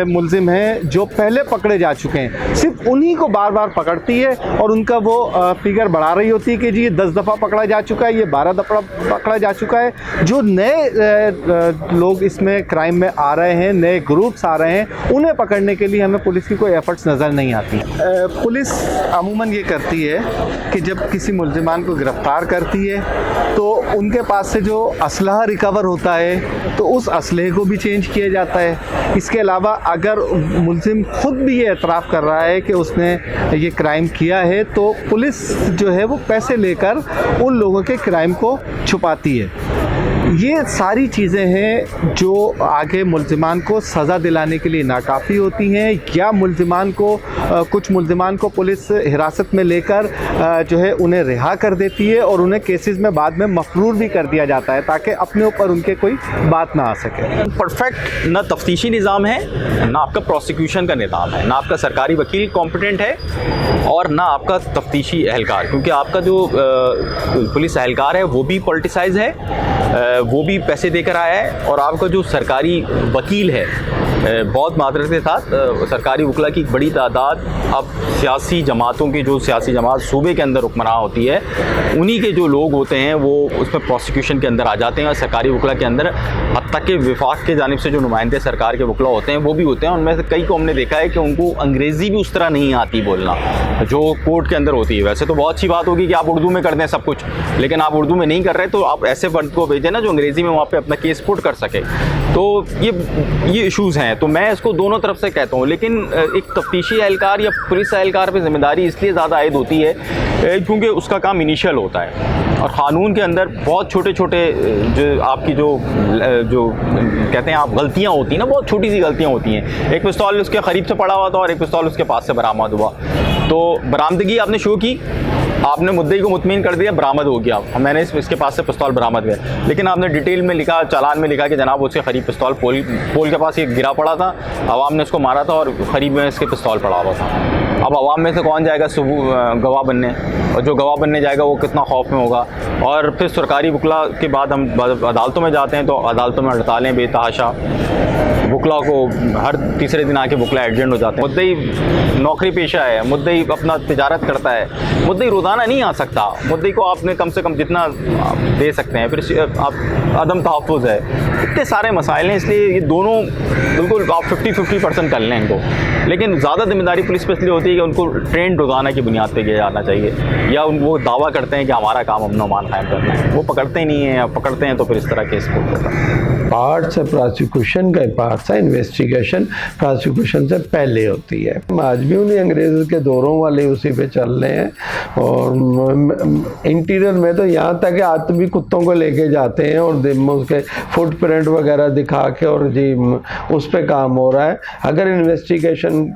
मुलजिम हैं, जो पहले पकड़े जा चुके हैं, सिर्फ उन्हीं को बार बार पकड़ती है और उनका वो फिगर बढ़ा रही होती है कि जी ये 10 दफ़ा पकड़ा जा चुका है, ये 12 दफ़ा पकड़ा जा चुका है। जो नए लोग इसमें क्राइम में आ रहे हैं, नए ग्रुप्स आ रहे हैं, उन्हें पकड़ने के लिए हमें पुलिस की कोई एफर्ट्स नज़र नहीं आती। पुलिस अमूमन ये करती है कि जब किसी मुल्जिमान को गिरफ़्तार करती है तो उनके पास से जो असलहा रिकवर होता है तो उस असलहे को भी चेंज किया जाता है। इसके अलावा अगर मुल्जिम खुद भी ये एतराफ़ कर रहा है कि उसने ये क्राइम किया है तो पुलिस जो है वो पैसे लेकर उन लोगों के क्राइम को छुपाती है। ये सारी चीज़ें हैं जो आगे मुल्ज़िमान को सज़ा दिलाने के लिए नाकाफ़ी होती हैं, या मुल्ज़िमान को कुछ मुल्ज़िमान को पुलिस हिरासत में लेकर जो है उन्हें रिहा कर देती है और उन्हें केसेस में बाद में मफरूर भी कर दिया जाता है ताकि अपने ऊपर उनके कोई बात ना आ सके। परफेक्ट ना तफ्तीशी निज़ाम है, ना आपका प्रोसिक्यूशन का निज़ाम है, ना आपका सरकारी वकील कॉम्पिटेंट है और ना आपका तफ्तीशी एहलकार, क्योंकि आपका जो पुलिस एहलकार है वो भी पॉलिटिसाइज है, वो भी पैसे देकर आया है, और आपका जो सरकारी वकील है बहुत मात्रा के साथ सरकारी वकला की एक बड़ी तादाद अब सियासी जमातों की, जो सियासी जमात सूबे के अंदर हुक्मरान होती है, उन्हीं के जो लोग होते हैं वो उसमें प्रोसिक्यूशन के अंदर आ जाते हैं, और सरकारी वकला के अंदर हत्ता के विफाक के जानिब से जो नुमाइंदे सरकार के वकला होते हैं वो भी होते हैं। उनमें से कई को हमने देखा है कि उनको अंग्रेज़ी भी उस तरह नहीं आती बोलना जो कोर्ट के अंदर होती है। वैसे तो बहुत अच्छी बात होगी कि आप उर्दू में कर दें सब कुछ, लेकिन आप उर्दू में नहीं कर रहे तो आप ऐसे फर्द को भेजें ना जो अंग्रेज़ी में वहाँ पे अपना केस पुट कर सके। तो ये इशूज़ हैं, तो मैं इसको दोनों तरफ से कहता हूँ। लेकिन एक तफ्तीशी एहलकार या पुलिस एहलकार पर जिम्मेदारी इसलिए ज़्यादा आयद होती है क्योंकि उसका काम इनिशियल होता है, और क़ानून के अंदर बहुत छोटे छोटे जो आपकी जो कहते हैं आप गलतियाँ होती हैं ना, बहुत छोटी सी गलतियाँ होती हैं। एक पिस्तौल उसके करीब से पड़ा हुआ था और एक पिस्तौल उसके पास से बरामद हुआ, तो बरामदगी आपने शो की, आपने मुद्दई को मुतमईन कर दिया, बरामद हो गया, मैंने इसके पास से पिस्तौल बरामद किया, लेकिन आपने डिटेल में लिखा, चालान में लिखा कि जनाब उसके करीब पिस्तौल पोल के पास एक गिरा पड़ा था, अवाम ने उसको मारा था और करीब में इसके पिस्तौल पड़ा हुआ था। अब अवाम में से कौन जाएगा गवाह बनने, और जो गवाह बनने जाएगा वो कितना खौफ में होगा। और फिर सरकारी वकला के बाद हम अदालतों में जाते हैं तो अदालतों में हड़तालें बेतहाशा, वकला को हर तीसरे दिन आके वकला एडजेंट हो जाते हैं। मुद्दई नौकरी पेशा है, मुद्दई अपना तिजारत करता है, मुद्दई रोज़ाना नहीं आ सकता, मुद्दई को आपने कम से कम जितना दे सकते हैं, फिर आप अदम तहफ़्फ़ुज़ है, इतने सारे मसाइल हैं। इसलिए ये दोनों बिल्कुल आप 50-50% कर लें इनको, लेकिन ज़्यादा जिम्मेदारी पुलिस पर इसलिए होती है कि उनको ट्रेन रोज़ाना की बुनियाद पर किया जाना चाहिए, या वो दावा करते हैं कि हमारा काम अमन अमान कायम करना है, वो पकड़ते ही नहीं हैं, या पकड़ते हैं तो फिर इस तरह केस पुट होता है। पार्ट्स है प्रोसिक्यूशन का, पार्ट्स है इन्वेस्टिगेशन प्रोसिक्यूशन से पहले होती है। आज भी उन्हीं अंग्रेज़ के दौरों वाले उसी पे चल रहे हैं, और इंटीरियर में तो यहाँ तक कि आत भी कुत्तों को लेके जाते हैं और उसके फुटप्रिंट वगैरह दिखा के, और जी उस पर काम हो रहा है। अगर इन्वेस्टिगेशन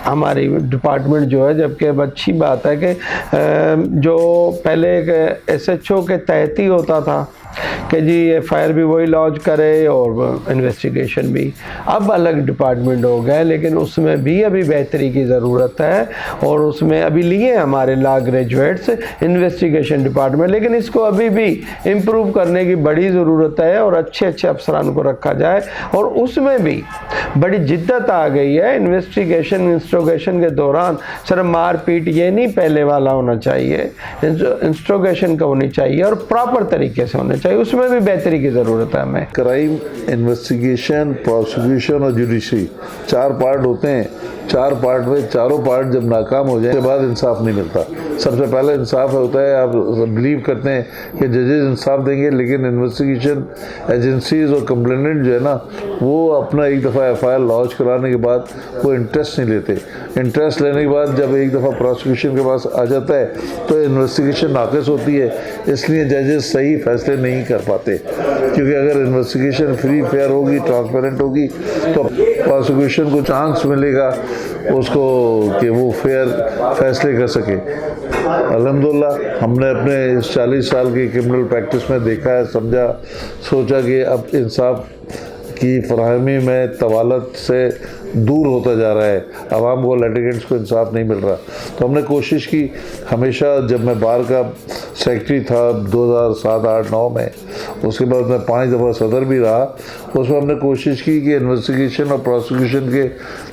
हमारी डिपार्टमेंट जो है, जबकि अब अच्छी बात है कि जो पहले एक SHO के तहत ही होता था कि जी FIR भी वही लॉन्च करे और इन्वेस्टिगेशन भी, अब अलग डिपार्टमेंट हो गया, लेकिन उसमें भी अभी बेहतरी की ज़रूरत है, और उसमें अभी लिए हमारे लॉ ग्रेजुएट्स इन्वेस्टिगेशन डिपार्टमेंट, लेकिन इसको अभी भी इम्प्रूव करने की बड़ी ज़रूरत है, और अच्छे अच्छे अफसरान को रखा जाए, और उसमें भी बड़ी जिद्दत आ गई है। इंस्ट्रोगेशन के दौरान सिर्फ मार पीट ये नहीं पहले वाला होना चाहिए, इंस्ट्रोगेशन का होनी चाहिए और प्रॉपर तरीके से होना चाहिए, उसमें भी बेहतरी की ज़रूरत है हमें। क्राइम इन्वेस्टिगेशन, प्रोसिक्यूशन और जुडिशरी 4 पार्ट होते हैं। 4 पार्ट में चारों पार्ट जब नाकाम हो जाए, उसके बाद इंसाफ नहीं मिलता। सबसे पहले इंसाफ होता है, आप बिलीव करते हैं कि जजेस इंसाफ देंगे, लेकिन इन्वेस्टिगेशन एजेंसीज और कंप्लेनेंट जो है ना, वो अपना एक दफ़ा FIR लॉन्च कराने के बाद वो इंटरेस्ट नहीं लेते। इंटरेस्ट लेने के बाद जब एक दफ़ा प्रोसिक्यूशन के पास आ जाता है तो इन्वेस्टिगेशन नाक़िस होती है, इसलिए जजेस सही फैसले नहीं कर पाते, क्योंकि अगर इन्वेस्टिगेशन फ्री फेयर होगी, ट्रांसपेरेंट होगी, तो प्रोसिक्यूशन को चांस मिलेगा उसको कि वो फेयर फैसले कर सके। अल्हम्दुलिल्लाह हमने अपने इस 40 साल की क्रिमिनल प्रैक्टिस में देखा है, समझा, सोचा कि अब इंसाफ की फराहमी में तवालत से दूर होता जा रहा है, आवाम को, लिटिगेंट्स को इंसाफ नहीं मिल रहा। तो हमने कोशिश की हमेशा, जब मैं बार का सेक्रेटरी था 2007, 8, 9 में, उसके बाद मैं 5 दफ़ा सदर भी रहा, उसमें हमने कोशिश की कि इन्वेस्टिगेशन और प्रोसिक्यूशन के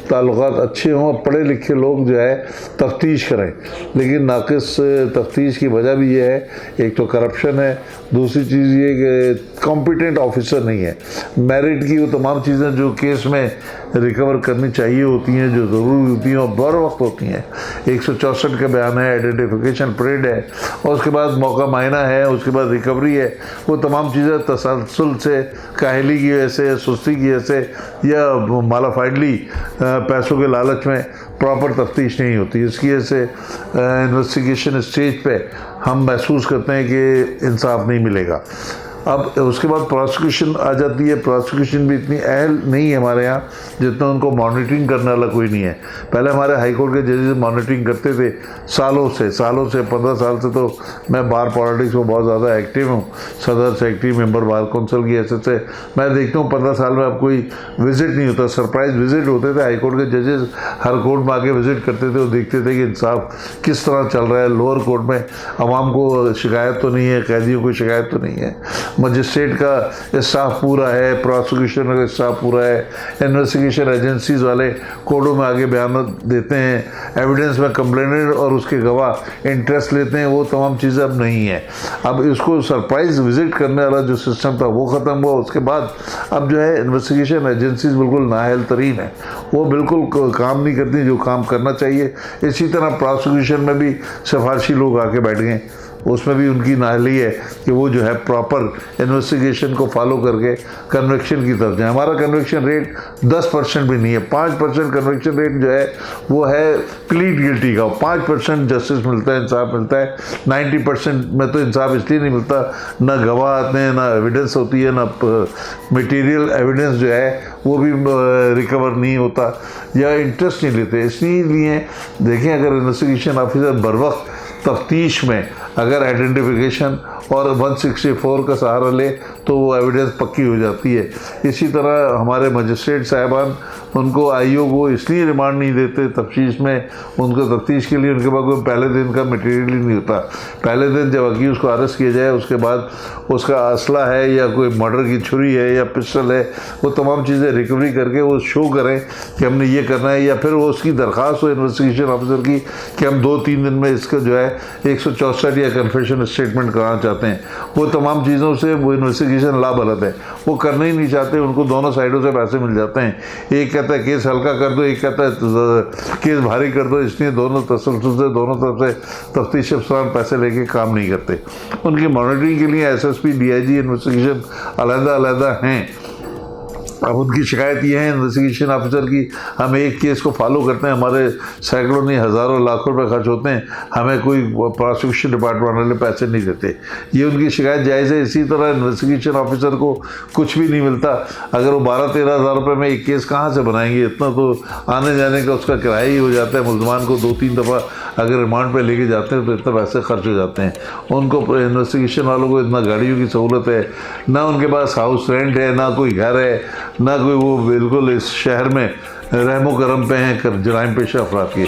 ताल्लुकात अच्छे हों, पढ़े लिखे लोग जो है तफ्तीश करें, लेकिन नाक़िस तफ्तीश की वजह भी ये है, एक तो करप्शन है, दूसरी चीज़ ये कि कॉम्पिटेंट ऑफिसर नहीं है। मेरिट की वो तमाम चीज़ें जो केस में रिकवर करनी चाहिए होती हैं, जो ज़रूरी होती हैं और बर वक्त होती हैं, 164 का बयान है, आइडेंटिफिकेशन परेड है, और उसके बाद मौका मायना है, उसके बाद रिकवरी है, वो तमाम चीज़ें तसलसल से, काहली की वजह से, सुस्ती की वजह से, या मालाफाइडली पैसों के लालच में प्रॉपर तफ्तीश नहीं होती। इसकी वजह से इन्वेस्टिगेशन स्टेज पे हम महसूस करते हैं कि इंसाफ नहीं मिलेगा। अब उसके बाद प्रोसिक्यूशन आ जाती है। प्रोसिक्यूशन भी इतनी अहल नहीं है हमारे यहाँ जितना उनको मॉनिटरिंग करने वाला कोई नहीं है। पहले हमारे हाई कोर्ट के जजेस मॉनिटरिंग करते थे सालों से 15 साल से। तो मैं बार पॉलिटिक्स में बहुत ज़्यादा एक्टिव हूँ, सदर सेक्रेटरी मेंबर बार काउंसिल की ऐसे से मैं देखता हूँ 15 साल में अब कोई विजिट नहीं होता। सरप्राइज विजिट होते थे, हाई कोर्ट के जजेस हर कोर्ट में आके विजिट करते थे और देखते थे कि इंसाफ किस तरह चल रहा है। लोअर कोर्ट में आवाम को शिकायत तो नहीं है, कैदियों को शिकायत तो नहीं है, मजिस्ट्रेट का स्टाफ पूरा है, प्रोसिक्यूशन का स्टाफ पूरा है, इन्वेस्टिगेशन एजेंसीज वाले कोर्टों में आगे बयान देते हैं, एविडेंस में कंप्लेनेंट और उसके गवाह इंटरेस्ट लेते हैं। वो तमाम चीज़ें अब नहीं है। अब इसको सरप्राइज विजिट करने वाला जो सिस्टम था वो ख़त्म हुआ। उसके बाद अब जो है इन्वेस्टिगेशन एजेंसीज बिल्कुल नाअहल तरीन है, वो बिल्कुल काम नहीं करती जो काम करना चाहिए। इसी तरह प्रोसिक्यूशन में भी सिफारशी लोग आके बैठ गए, उसमें भी उनकी नाअहली है कि वो जो है प्रॉपर इन्वेस्टिगेशन को फॉलो करके कन्विक्शन की तरफ जाए। हमारा कन्विक्शन रेट 10% भी नहीं है। 5% कन्विक्शन रेट जो है वो है प्लीड गिल्टी का। 5% जस्टिस मिलता है, इंसाफ मिलता है। 90% में तो इंसाफ इसलिए नहीं मिलता, ना गवाह आते हैं, ना एविडेंस होती है, ना मटीरियल एविडेंस जो है वो भी रिकवर नहीं होता या इंटरेस्ट नहीं लेते। इसलिए देखें, अगर इन्वेस्टिगेशन ऑफिसर बर वक्त तफ्तीश में अगर आइडेंटिफिकेशन और 164 का सहारा ले तो वो एविडेंस पक्की हो जाती है। इसी तरह हमारे मजिस्ट्रेट साहिबान उनको आईओ को इसलिए रिमांड नहीं देते तफ्तीश में, उनको तफ्तीश के लिए उनके पास कोई पहले दिन का मटेरियल ही नहीं होता। पहले दिन जब अक्यूज़ को अरेस्ट किया जाए उसके बाद उसका असला है या कोई मर्डर की छुरी है या पिस्टल है, वो तमाम चीज़ें रिकवरी करके वो शो करें कि हमने ये करना है, या फिर वो उसकी दरख्वास्त हो इन्वेस्टिगेशन ऑफिसर की कि हम 2-3 दिन में इसका जो है 164 या कन्फेशन स्टेटमेंट कराना चाहते हैं। वो तमाम चीज़ों से वो इन्वेस्टिगेशन लाभरत है, वो करना ही नहीं चाहते। उनको दोनों साइडों से पैसे मिल जाते हैं। एक कहता है केस हल्का कर दो, एक कहता है केस भारी कर दो। इसलिए दोनों तसल्सल से दोनों तरफ से तफ्तीश अफसरान पैसे लेके काम नहीं करते। उनकी मॉनिटरिंग के लिए एसएसपी, डीआईजी, इन्वेस्टिगेशन अलग-अलग हैं। अब उनकी शिकायत ये है इन्वेस्टिगेशन ऑफिसर की, हम एक केस को फॉलो करते हैं, हमारे सैकड़ों नहीं हज़ारों लाखों रुपए खर्च होते हैं, हमें कोई प्रोसिक्यूशन डिपार्टमेंट वाले पैसे नहीं देते। ये उनकी शिकायत जायज़ है। इसी तरह इन्वेस्टिगेशन ऑफिसर को कुछ भी नहीं मिलता। अगर वो 12-13 हज़ार रुपये में एक केस कहाँ से बनाएंगे? इतना तो आने जाने का उसका किराया ही हो जाता है। मुल्ज़मान को 2-3 दफ़ा अगर रिमांड पे लेके जाते हैं तो इतना पैसे खर्च हो जाते हैं। उनको इन्वेस्टिगेशन वालों को इतना गाड़ियों की सहूलत है, ना उनके पास हाउस रेंट है, ना कोई घर है, ना कोई वो बिल्कुल इस शहर में रहमो करम पे हैं जराइम पेशा अफराद की।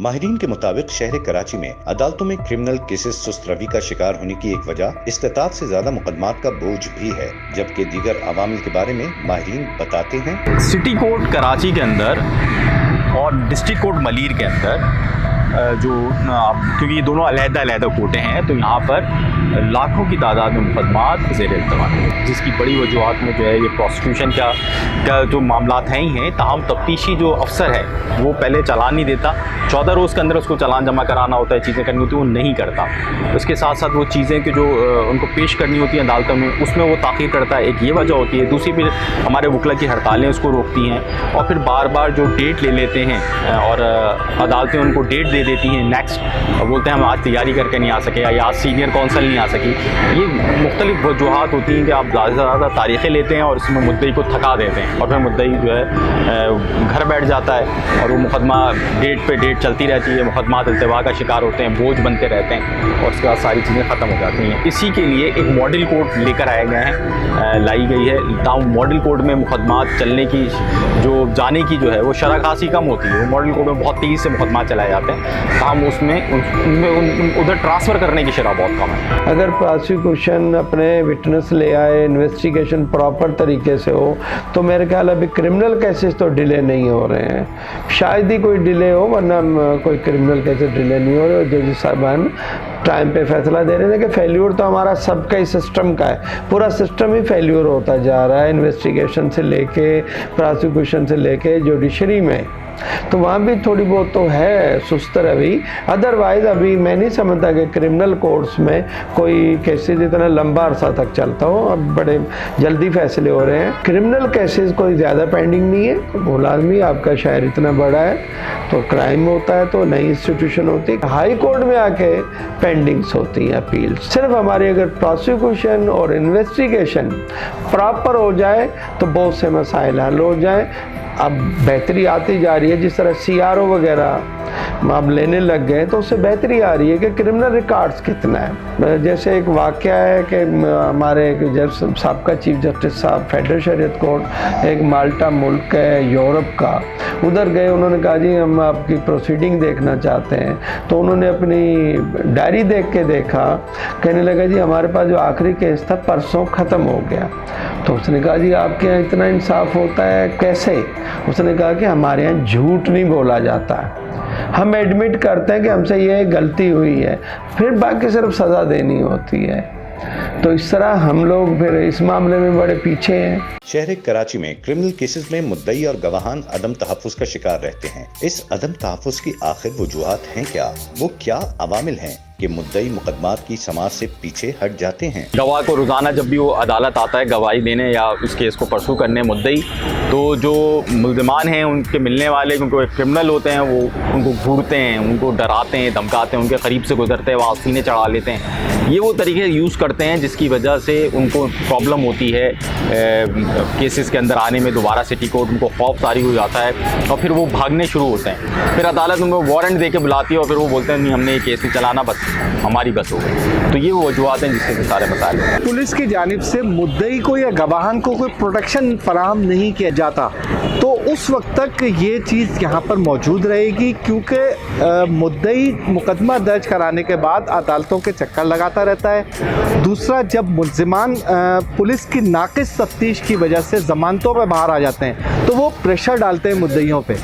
माहिरीन के मुताबिक शहर कराची में अदालतों में क्रिमिनल केसेस सुस्त रवि का शिकार होने की एक वजह इस्तिताद से ज्यादा मुकदमात का बोझ भी है, जबकि दीगर अवामिल के बारे में माहिरीन बताते हैं। सिटी कोर्ट कराची के अंदर और डिस्ट्रिक्ट कोर्ट मलीर के अंदर जो क्योंकि ये दोनों अलग-अलग कोर्टें हैं, तो यहाँ पर लाखों की तादाद में मुकदमात ज़ेर इल्तमास हैं, जिसकी बड़ी वजूहत में जो है ये प्रोसिक्यूशन का जो मामलात हैं ही हैं। ताहम तफ्तीशी जो अफसर है वो पहले चालान नहीं देता, 14 रोज़ के अंदर उसको चालान जमा कराना होता है, चीज़ें करनी होती हैं, वो नहीं करता। उसके साथ साथ वो चीज़ें कि जो उनको पेश करनी होती हैं अदालतों में, उसमें वो ताख़ीर करता है। एक ये वजह होती है। दूसरी फिर हमारे वकला की हड़तालें उसको रोकती हैं, और फिर बार बार जो डेट ले लेते हैं और अदालतें उनको डेट दे देती हैं नेक्स्ट, और बोलते हैं हम आज तैयारी करके नहीं आ सके या आज सीनियर कौंसल नहीं आ सकी। ये मुख्तलिफ वजूहात होती हैं कि आप ज़्यादा से ज़्यादा तारीखें लेते हैं और इसमें मुद्दई को थका देते हैं, और फिर मुद्दई जो है घर बैठ जाता है और वो मुकदमा डेट पे डेट चलती रहती है, मुकदमा इल्तवा का शिकार होते हैं, बोझ बनते रहते हैं, और उसके बाद सारी चीज़ें ख़त्म हो जाती हैं। इसी के लिए एक मॉडल कोर्ट लेकर आए गए हैं, लाई गई है। ताऊ मॉडल कोर्ट में मुकदमा चलने की जो जाने की जो है वो शरह खासी कम होती है। मॉडल कोर्ट में बहुत तेज़ी से मुकदमा चलाए जाते हैं, हम उसमें उधर ट्रांसफ़र करने की शरह बहुत कम है। अगर प्रोसिक्यूशन अपने विटनेस ले आए, इन्वेस्टिगेशन प्रॉपर तरीके से हो, तो मेरे ख्याल अभी क्रिमिनल केसेस तो डिले नहीं हो रहे हैं। शायद ही कोई डिले हो, वरना कोई क्रिमिनल केसेस डिले नहीं हो रहे। जज साहबान टाइम पे फैसला दे रहे थे कि फेल्यूर तो हमारा सबका ही सिस्टम का है, पूरा सिस्टम ही फेल्यूर होता जा रहा है, इन्वेस्टिगेशन से लेके प्रोसिक्यूशन से लेके जुडिशरी में। तो वहाँ भी थोड़ी बहुत तो है सुस्त रवि, अदरवाइज अभी मैं नहीं समझता कि क्रिमिनल कोर्ट्स में कोई केसेस इतना लंबा अरसा तक चलता हो, अब बड़े जल्दी फैसले हो रहे हैं। क्रिमिनल केसेस कोई ज़्यादा पेंडिंग नहीं है, वो लाजमी, आपका शहर इतना बड़ा है तो क्राइम होता है तो नई इंस्टीट्यूशन होती है, हाई कोर्ट में आके पेंडिंग्स होती हैं अपील्स। सिर्फ हमारी अगर प्रोसिक्यूशन और इन्वेस्टिगेशन प्रॉपर हो जाए तो बहुत से मसाइल हल हो जाए। अब बेहतरी आती जा रही है, जिस तरह CRO वगैरह अब लेने लग गए तो उससे बेहतरी आ रही है कि क्रिमिनल रिकॉर्ड्स कितना है। जैसे एक वाक़या है कि हमारे जज साहब चीफ जस्टिस साहब फेडरल शरीयत कोर्ट एक माल्टा मुल्क है यूरोप का, उधर गए, उन्होंने कहा जी हम आपकी प्रोसीडिंग देखना चाहते हैं। तो उन्होंने अपनी डायरी देख के देखा, कहने लगा जी हमारे पास जो आखिरी केस था परसों ख़त्म हो गया। तो उसने कहा जी आपके यहाँ इतना इंसाफ होता है कैसे? उसने कहा कि हमारे यहाँ झूठ नहीं बोला जाता, हम एडमिट करते हैं कि हमसे ये गलती हुई है, फिर बाकी सिर्फ सज़ा देनी होती है। तो इस तरह हम लोग फिर इस मामले में बड़े पीछे हैं। शहर कराची में क्रिमिनल केसेस में मुद्दई और गवाहान अदम तहफ़्फ़ुज़ का शिकार रहते हैं। इस अदम तहफ़्फ़ुज़ की आखिर वजूहात हैं क्या? वो क्या अवामिल हैं कि मुद्दई मुकदमात की समाअत से पीछे हट जाते हैं? गवाह को रोज़ाना जब भी वो अदालत आता है गवाही देने या उस केस को परसू करने मुद्दई, तो जो मुल्ज़िमान हैं उनके मिलने वाले, क्योंकि क्रिमिनल होते हैं, वो उनको घूरते हैं, उनको डराते हैं, धमकाते हैं, उनके करीब से गुजरते हैं, वहाँ सीने चढ़ा लेते हैं। ये वो तरीके यूज़ करते हैं जिसकी वजह से उनको प्रॉब्लम होती है केसेस के अंदर आने में। दोबारा सिटी कोर्ट उनको खौफ तारी हो जाता है और फिर वो भागने शुरू होते हैं। फिर अदालत उनको वारंट दे के बुलाती है और फिर वो बोलते हैं नहीं हमने ये केस नहीं चलाना, बस हमारी बस हो गई। तो ये वो वजूहत हैं जिससे सारे मसाइल हैं। पुलिस की जानिब से मुद्दई को या गवाहान को कोई प्रोटेक्शन फराहम नहीं किया जाता तो उस वक्त तक ये चीज़ यहाँ पर मौजूद रहेगी, क्योंकि मुद्दई मुकदमा दर्ज कराने के बाद अदालतों के चक्कर लगाता रहता है। दूसरा, जब मुल्ज़िमान पुलिस की नाक़िस तफ्तीश की वजह से ज़मानतों पर बाहर आ जाते हैं तो वो प्रेशर डालते हैं मुद्दइयों पे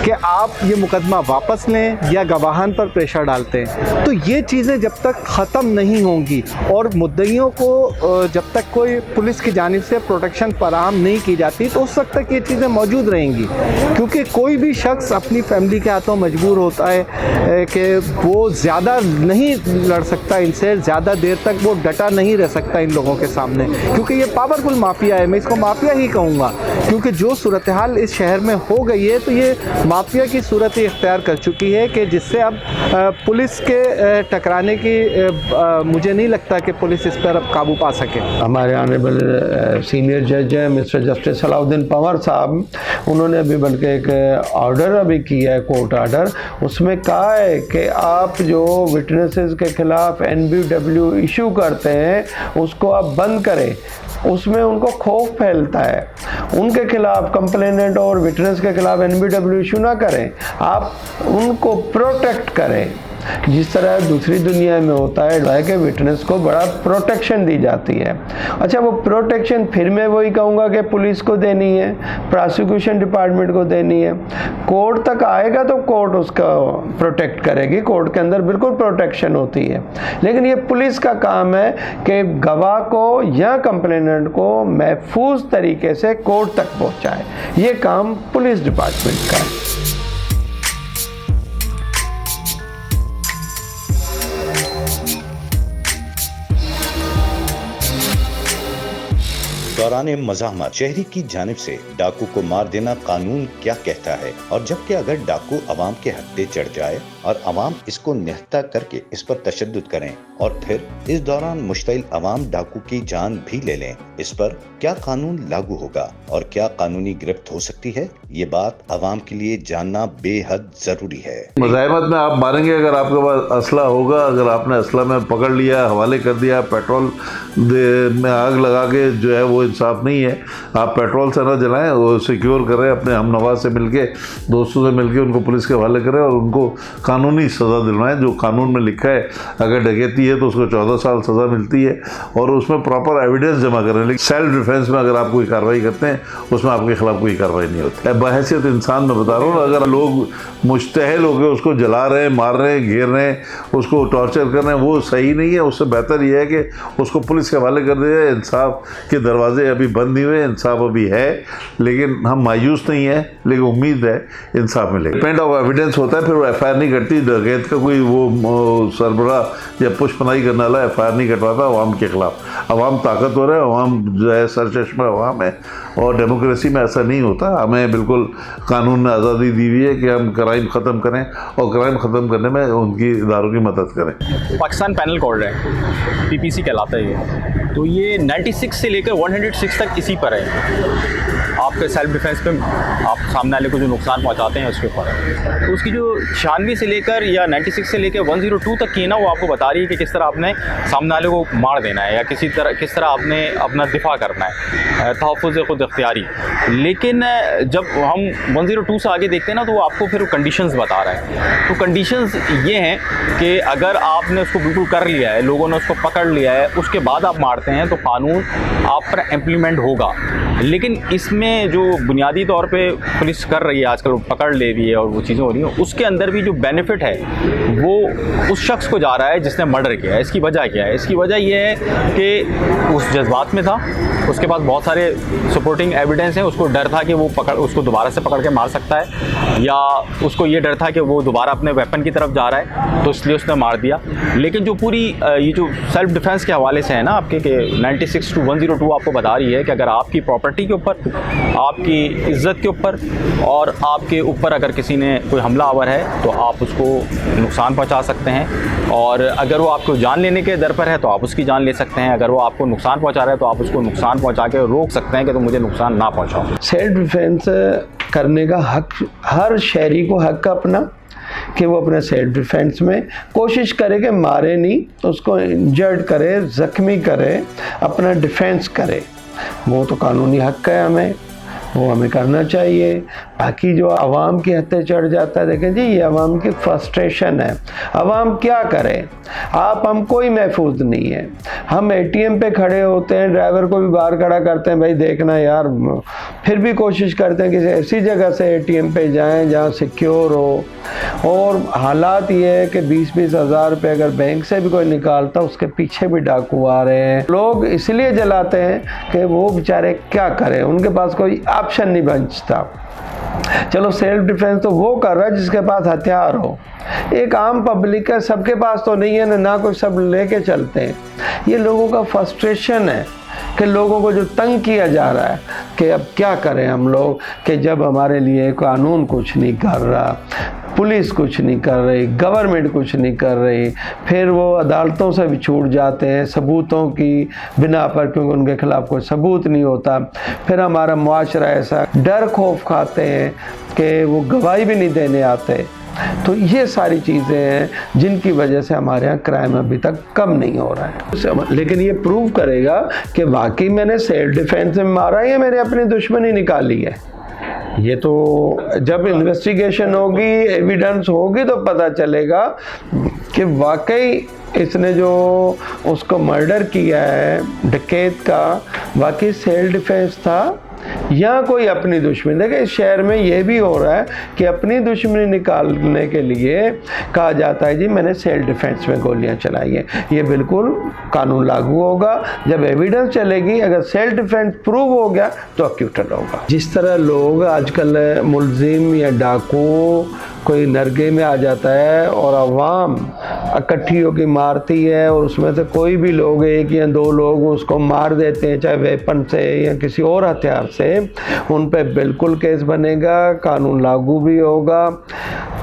कि आप ये मुकदमा वापस लें, या गवाहान पर प्रेशर डालते हैं। तो ये चीज़ें जब तक ख़त्म नहीं होंगी और मुद्दइयों को जब तक कोई पुलिस की जानिब से प्रोटेक्शन फराहम नहीं की जाती तो उस वक्त तक ये चीज़ें मौजूद रहेंगी, क्योंकि कोई भी शख्स अपनी फैमिली के हाथों मजबूर होता है कि वो ज़्यादा नहीं लड़ सकता इनसे, ज़्यादा देर तक वो डटा नहीं रह सकता इन लोगों के सामने, क्योंकि ये पावरफुल माफिया है। मैं इसको माफिया ही कहूँगा, क्योंकि जो सूरत हाल इस शहर में हो गई है तो ये माफिया की सूरत ही इख्तियार कर चुकी है कि जिससे अब पुलिस के टकराने की मुझे नहीं लगता कि पुलिस इस पर अब काबू पा सके। हमारे ऑनरेबल सीनियर जज हैं मिस्टर जस्टिस सलाउद्दीन पंवर साहब, उन्होंने अभी बल्कि एक ऑर्डर अभी किया है, कोर्ट ऑर्डर, उसमें कहा है कि आप जो विटनेसेस के खिलाफ NBW इशू करते हैं उसको आप बंद करें। उसमें उनको खौफ फैलता है, उनके खिलाफ कंप्लेनेंट और विटनेस के खिलाफ NBW इशू ना करें, आप उनको प्रोटेक्ट करें। जिस तरह दूसरी दुनिया में होता है कि विटनेस को बड़ा प्रोटेक्शन दी जाती है। अच्छा, वो प्रोटेक्शन फिर मैं वही कहूँगा कि पुलिस को देनी है, प्रोसिक्यूशन डिपार्टमेंट को देनी है। कोर्ट तक आएगा तो कोर्ट उसका प्रोटेक्ट करेगी, कोर्ट के अंदर बिल्कुल प्रोटेक्शन होती है, लेकिन ये पुलिस का काम है कि गवाह को या कंप्लेनेंट को महफूज तरीके से कोर्ट तक पहुँचाए। ये काम पुलिस डिपार्टमेंट का है। दौरान मज़ाहमत शहरी की जानिब से डाकू को मार देना कानून क्या कहता है, और जबकि अगर डाकू अवाम के हत्थे चढ़ जाए और अवाम इसको निहत्ता करके इस पर तशद्दुद करें और फिर इस दौरान मुश्तिल अवाम डाकू की जान भी ले लें, इस पर क्या कानून लागू होगा और क्या कानूनी गिरफ्त हो सकती है? ये बात अवाम के लिए जानना बेहद जरूरी है। मज़ाहमत में आप मारेंगे अगर आपके पास असला होगा, अगर आपने असला में पकड़ लिया, हवाले कर दिया, पेट्रोल में आग लगा के जो है वो इंसाफ नहीं है। आप पेट्रोल से ना जलाएं, वो सिक्योर करें, अपने हम नवाज से मिलके, दोस्तों से मिलके उनको पुलिस के हवाले करें और उनको कानूनी सज़ा दिलवाएं जो कानून में लिखा है। अगर डकैती है तो उसको 14 साल सज़ा मिलती है, और उसमें प्रॉपर एविडेंस जमा करें। लेकिन सेल्फ डिफेंस में अगर आप कोई कार्रवाई करते हैं उसमें आपके खिलाफ कोई कार्रवाई नहीं होती। बहैसियत इंसान मैं बता रहा हूँ, अगर लोग मुश्तहल हो गए उसको जला रहे हैं, मार रहे हैं, घेर रहे हैं, उसको टॉर्चर कर रहे हैं, वो सही नहीं है। उससे बेहतर यह है कि उसको पुलिस के हवाले कर दिया जाए। इंसाफ के दरवाजे अभी बंद नहीं हुए, इंसाफ अभी है, लेकिन हम मायूस नहीं है, लेकिन उम्मीद है इंसाफ मिलेगा। पेंट ऑफ एविडेंस होता है, फिर वो एफआईआर नहीं करती। डकैत का कोई वो सरबरा या पुष्पनाई करने वाला एफआईआर नहीं कटवाता अवाम के खिलाफ। अवाम ताकतवर है, अवाम जो है सरचश्मा अवाम है, और डेमोक्रेसी में ऐसा नहीं होता। हमें बिल्कुल कानून ने आज़ादी दी हुई है कि हम क्राइम ख़त्म करें, और क्राइम ख़त्म करने में उनकी इदारों की मदद करें। पाकिस्तान पैनल कोड है, पीपीसी कहलाता है ये, तो ये 96 से लेकर 106 तक इसी पर है। आपके सेल्फ डिफेंस पे आप सामने वाले को जो नुकसान पहुंचाते हैं उसके ऊपर है। तो उसकी जो 96 से लेकर या 96 से लेकर 102 तक की है ना, वो आपको बता रही है कि किस तरह आपने सामने वाले को मार देना है या किस तरह आपने अपना दिफा करना है, तहफ़्फ़ुज़ खुद इख्तियारी। लेकिन जब हम 102 से आगे देखते हैं ना, तो वो आपको फिर कंडीशंस बता रहा है। तो कंडीशंस ये हैं कि अगर आपने उसको बिल्कुल कर लिया है, लोगों ने उसको पकड़ लिया है, उसके बाद आप मारते हैं, तो कानून आप पर इम्प्लीमेंट होगा। लेकिन इसमें जो बुनियादी तौर पे पुलिस कर रही है आजकल, पकड़ ले रही है और वो चीज़ें हो रही हैं, उसके अंदर भी जो बेनिफिट है वो उस शख्स को जा रहा है जिसने मर्डर किया है। इसकी वजह क्या है? इसकी वजह यह है कि उस जज्बात में था, उसके पास बहुत सारे सपोर्टिंग एविडेंस हैं, उसको डर था कि वो उसको दोबारा से पकड़ के मार सकता है, या उसको ये डर था कि वो दोबारा अपने वेपन की तरफ जा रहा है, तो इसलिए उसने मार दिया। लेकिन जो पूरी ये जो सेल्फ डिफेंस के हवाले से है ना आपके, कि 96 to 102 आपको बता रही है कि अगर आपकी प्रॉपर्टी के ऊपर, आपकी इज़्ज़त के ऊपर और आपके ऊपर अगर किसी ने कोई हमला आवर है तो आप उसको नुकसान पहुंचा सकते हैं, और अगर वो आपको जान लेने के दर पर है तो आप उसकी जान ले सकते हैं। अगर वो आपको नुकसान पहुंचा रहा है तो आप उसको नुकसान पहुंचा के रोक सकते हैं कि तुम मुझे नुकसान ना पहुंचाओ। सेल्फ डिफेंस करने का हक हर शहरी को हक अपना, कि वो अपने सेल्फ डिफेंस में कोशिश करे कि मारे नहीं, उसको इंजर्ड करे, ज़ख्मी करे, अपना डिफेंस करे। वो तो कानूनी हक है हमें, वो हमें करना चाहिए। बाकी जो आवाम की हत्या चढ़ जाता है, देखें जी, ये आवाम की फ्रस्ट्रेशन है। आवाम क्या करे, हम कोई महफूज नहीं है। हम एटीएम पे खड़े होते हैं, ड्राइवर को भी बाहर खड़ा करते हैं, भाई देखना यार, फिर भी कोशिश करते हैं किसी ऐसी जगह से एटीएम पे जाएं जहाँ सिक्योर हो। और हालात ये है कि 20-20 हज़ार रुपये अगर बैंक से भी कोई निकालता, उसके पीछे भी डाकू आ रहे हैं। लोग इसलिए जलाते हैं कि वो बेचारे क्या करें, उनके पास कोई ऑप्शन नहीं बचता। चलो सेल्फ डिफेंस तो वो कर रहा है जिसके पास हथियार हो। एक आम पब्लिक है, सबके पास तो नहीं है ना कोई सब लेके चलते हैं। ये लोगों का फ्रस्ट्रेशन है कि लोगों को जो तंग किया जा रहा है कि अब क्या करें हम लोग, कि जब हमारे लिए कानून कुछ नहीं कर रहा, पुलिस कुछ नहीं कर रही, गवर्नमेंट कुछ नहीं कर रही, फिर वो अदालतों से भी छूट जाते हैं सबूतों की बिना पर, क्योंकि उनके खिलाफ कोई सबूत नहीं होता। फिर हमारा मुआशरा ऐसा डर खौफ खाते हैं कि वो गवाही भी नहीं देने आते। तो ये सारी चीज़ें हैं जिनकी वजह से हमारे यहाँ क्राइम अभी तक कम नहीं हो रहा है। लेकिन ये प्रूव करेगा कि वाकई मैंने सेल्फ डिफेंस में मारा है या मैंने अपनी दुश्मनी निकाली है। ये तो जब इन्वेस्टिगेशन होगी, एविडेंस होगी, तो पता चलेगा कि वाकई इसने जो उसको मर्डर किया है डकैत का, वाकई सेल्फ डिफेंस था या कोई अपनी दुश्मनी। देखिए इस शहर में ये भी हो रहा है कि अपनी दुश्मनी निकालने के लिए कहा जाता है जी मैंने सेल्फ डिफेंस में गोलियां चलाई हैं। ये बिल्कुल कानून लागू होगा जब एविडेंस चलेगी। अगर सेल्फ डिफेंस प्रूव हो गया तो अक्यूटल होगा। जिस तरह लोग आजकल मुलजिम या डाकू कोई नरगे में आ जाता है और आवाम इकट्ठी होकर मारती है, और उसमें से कोई भी लोग, एक या दो लोग उसको मार देते हैं, चाहे वेपन से या किसी और हथियार से, उन पे बिल्कुल केस बनेगा, कानून लागू भी होगा।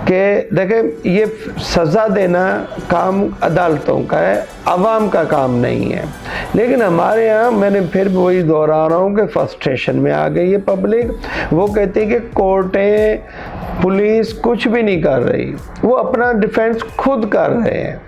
कि देखें ये सज़ा देना काम अदालतों का है, अवाम का काम नहीं है। लेकिन हमारे यहाँ, मैंने फिर वही दोहरा रहा हूँ कि फ्रस्ट्रेशन में आ गई है पब्लिक। वो कहती है कि कोर्टें, पुलिस कुछ भी नहीं कर रही, वो अपना डिफेंस खुद कर रहे हैं।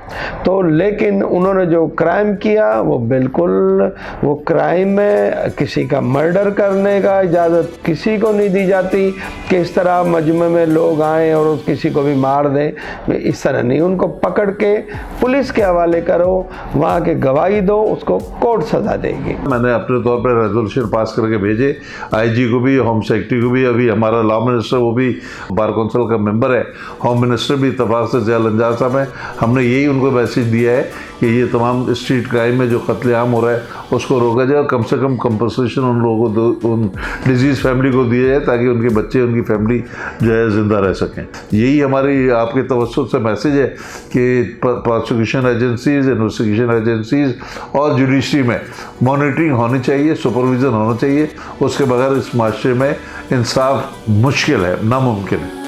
तो लेकिन उन्होंने जो क्राइम किया वो बिल्कुल वो क्राइम है। किसी का मर्डर करने का इजाज़त किसी को नहीं दी जाती कि इस तरह मजमे में लोग आएँ और किसी किसी को भी मार दें, इस तरह नहीं, उनको पकड़ के पुलिस के हवाले करो, वहाँ के गवाही दो, उसको कोर्ट सजा देगी। मैंने अपने तौर पर रेजोल्यूशन पास करके भेजे, आईजी को भी, होम सेक्रेटरी को भी, अभी हमारा लॉ मिनिस्टर वो भी बार काउंसिल का मेंबर है, होम मिनिस्टर भी इत्तफाक से ज़िया लंजार साहब हैं, हमने यही उनको मैसेज दिया है कि ये तमाम स्ट्रीट क्राइम में जो कत्लेआम हो रहा है उसको रोका जाए और कम से कम कंपनसेशन उन लोगों को, उन डिजीज़ फैमिली को दिया जाए ताकि उनके बच्चे, उनकी फैमिली जो है ज़िंदा रह सकें। यही हमारी आपके तवज्जुह से मैसेज है कि प्रोसिक्यूशन एजेंसीज, इन्वेस्टिगेशन एजेंसीज और जुडिशरी में मॉनिटरिंग होनी चाहिए, सुपरविज़न होना चाहिए, उसके बगैर इस माशरे में इंसाफ मुश्किल है, नामुमकिन है।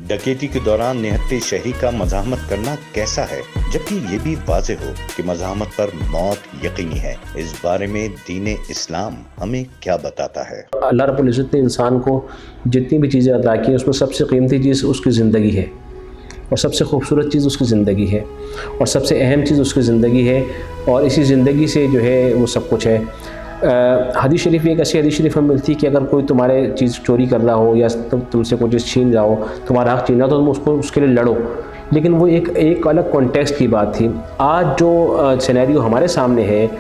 डकैती के दौरान निहत्थे शहरी का मज़ाहमत करना कैसा है, जबकि ये भी वाज़ेह हो कि मज़ाहमत पर मौत यकीनी है। इस बारे में दीन इस्लाम हमें क्या बताता है? अल्लाह रब्बुल इज़्ज़त ने इंसान को जितनी भी चीज़ें अता की, उसमें सबसे कीमती चीज़ उसकी ज़िंदगी है और सबसे खूबसूरत चीज़ उसकी ज़िंदगी है और सबसे अहम चीज़ उसकी ज़िंदगी है और इसी ज़िंदगी से जो है वो सब कुछ है। हदीस शरीफ एक ऐसी हदीस शरीफ में मिलती है कि अगर कोई तुम्हारे चीज़ चोरी कर रहा हो या तुमसे कोई चीज़ छीन रहा हो, तुम्हारा हक छीन रहा हो, तो तुम उसको उसके लिए लड़ो। लेकिन वो एक अलग कॉन्टेक्स्ट की बात थी। आज जो सिनेरियो हमारे सामने है,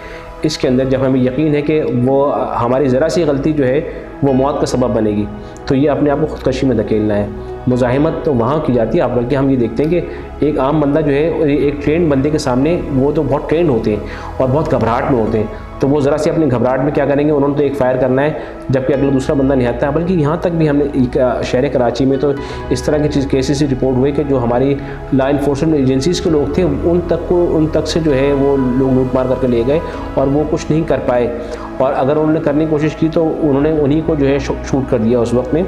इसके अंदर जब हमें यकीन है कि वो हमारी ज़रा सी गलती जो है वो मौत का सबब बनेगी, तो ये अपने आप को ख़ुदकशी में धकेलना है। मुज़ाहिमत तो वहाँ की जाती है, बल्कि हम ये देखते हैं कि एक आम बंदा जो है, एक ट्रेंड बंदे के सामने, वो तो बहुत ट्रेंड होते हैं और बहुत घबराहट में होते हैं, तो वो ज़रा सी अपनी घबराहट में क्या करेंगे, उन्होंने तो एक फायर करना है, जबकि अगला दूसरा बंदा नहीं आता है। बल्कि यहाँ तक भी हमने शहर कराची में तो इस तरह की केसेस रिपोर्ट हुए कि जो हमारी लॉ इन्फोर्समेंट एजेंसीज़ के लोग थे, उन तक से जो है वो लोग लूट मार करके ले गए और वो कुछ नहीं कर पाए, और अगर उन्होंने करने की कोशिश की तो उन्होंने उन्हीं को जो है शूट कर दिया उस वक्त में।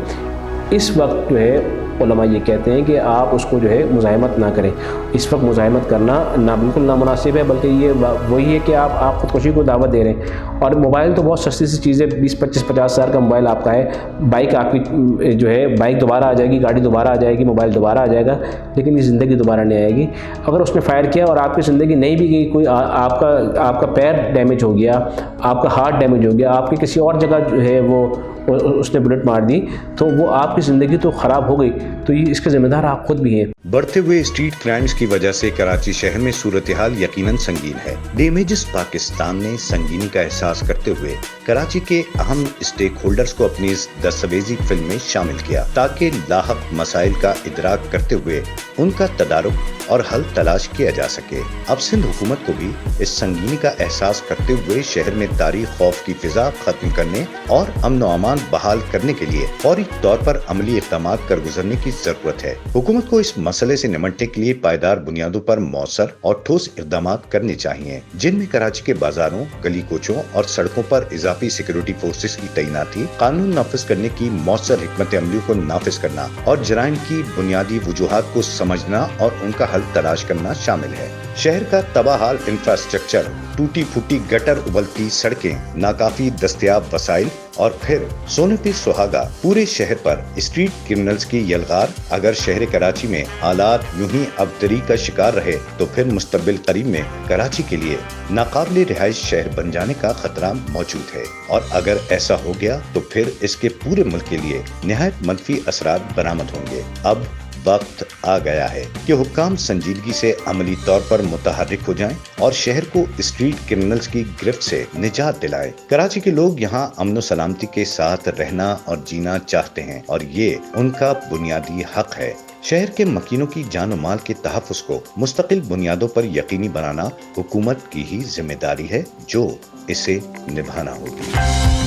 इस वक्त जो है उलमा ये कहते हैं कि आप उसको जो है मुज़ाहिमत ना करें। इस वक्त मुज़ाहिमत करना ना बिल्कुल नामुनासिब है, बल्कि ये वही है कि आप खुदकुशी को दावत दे रहे हैं। और मोबाइल तो बहुत सस्ती सी चीज़ है, 20-25-50 हज़ार का मोबाइल आपका है, बाइक आपकी जो है, बाइक दोबारा आ जाएगी, गाड़ी दोबारा आ जाएगी, मोबाइल दोबारा आ जाएगा, लेकिन ये ज़िंदगी दोबारा नहीं आएगी। अगर उसने फायर किया और आपकी ज़िंदगी नहीं भी गई, कोई आपका पैर डैमेज हो गया, आपका हार्ट डैमेज हो गया, आपकी किसी और जगह जो है वो उसने बुलेट मार दी, तो वो आपकी ज़िंदगी तो ख़राब हो गई, तो ये इसके ज़िम्मेदार आप खुद भी हैं। बढ़ते हुए स्ट्रीट क्राइम्स की वजह से कराची शहर में सूरत हाल यकीनन संगीन है। डैमेजेस पाकिस्तान ने संगीनी का एहसास करते हुए कराची के अहम स्टेक होल्डर्स को अपनी इस दस्तावेजी फिल्म में शामिल किया, ताकि लाहक मसाइल का इदराक करते हुए उनका तदारुक और हल तलाश किया जा सके। अब सिंध हुकूमत को भी इस संगीनी का एहसास करते हुए शहर में तारी खौफ की फिजा खत्म करने और अमन व अमान बहाल करने के लिए फौरी तौर पर अमली इक़दाम कर गुजरने की जरूरत है। हुकूमत को इस मसले से निपटने के लिए पायदार बुनियादों पर मौसर और ठोस इक़दाम करने चाहिए, जिनमें कराची के बाजारों, गली कोचों और सड़कों पर इजाफी सिक्योरिटी फोर्सेस की तैनाती, कानून नाफिज करने की मौसर हिकमत अमली को नाफिज करना और जराइम की बुनियादी वजूहात को समझना और उनका हल तलाश करना शामिल है। शहर का तबाहाल इंफ्रास्ट्रक्चर, टूटी फूटी गटर, उबलती सड़कें, नाकाफी दस्तयाब वसाइल और फिर सोने पे सुहागा पूरे शहर पर स्ट्रीट क्रिमिनल्स की यलगार। अगर शहर कराची में हालात यूं ही अबतरी का शिकार रहे तो फिर मुस्तकबिल करीब में कराची के लिए नाकाबिल रिहाइश शहर बन जाने का खतरा मौजूद है, और अगर ऐसा हो गया तो फिर इसके पूरे मुल्क के लिए निहायत मनफी असरात बरामद होंगे। अब वक्त आ गया है कि हुक्काम संजीदगी से अमली तौर पर मुतहर्रिक हो जाएं और शहर को स्ट्रीट क्रिमिनल्स की गिरफ्त से निजात दिलाएं। कराची के लोग यहां अमन व सलामती के साथ रहना और जीना चाहते हैं और ये उनका बुनियादी हक है। शहर के मकीनों की जान और माल के तहफ़्फ़ुज़ को मुस्तकिल बुनियादों पर यकीनी बनाना हुकूमत की ही जिम्मेदारी है, जो इसे निभाना होगी।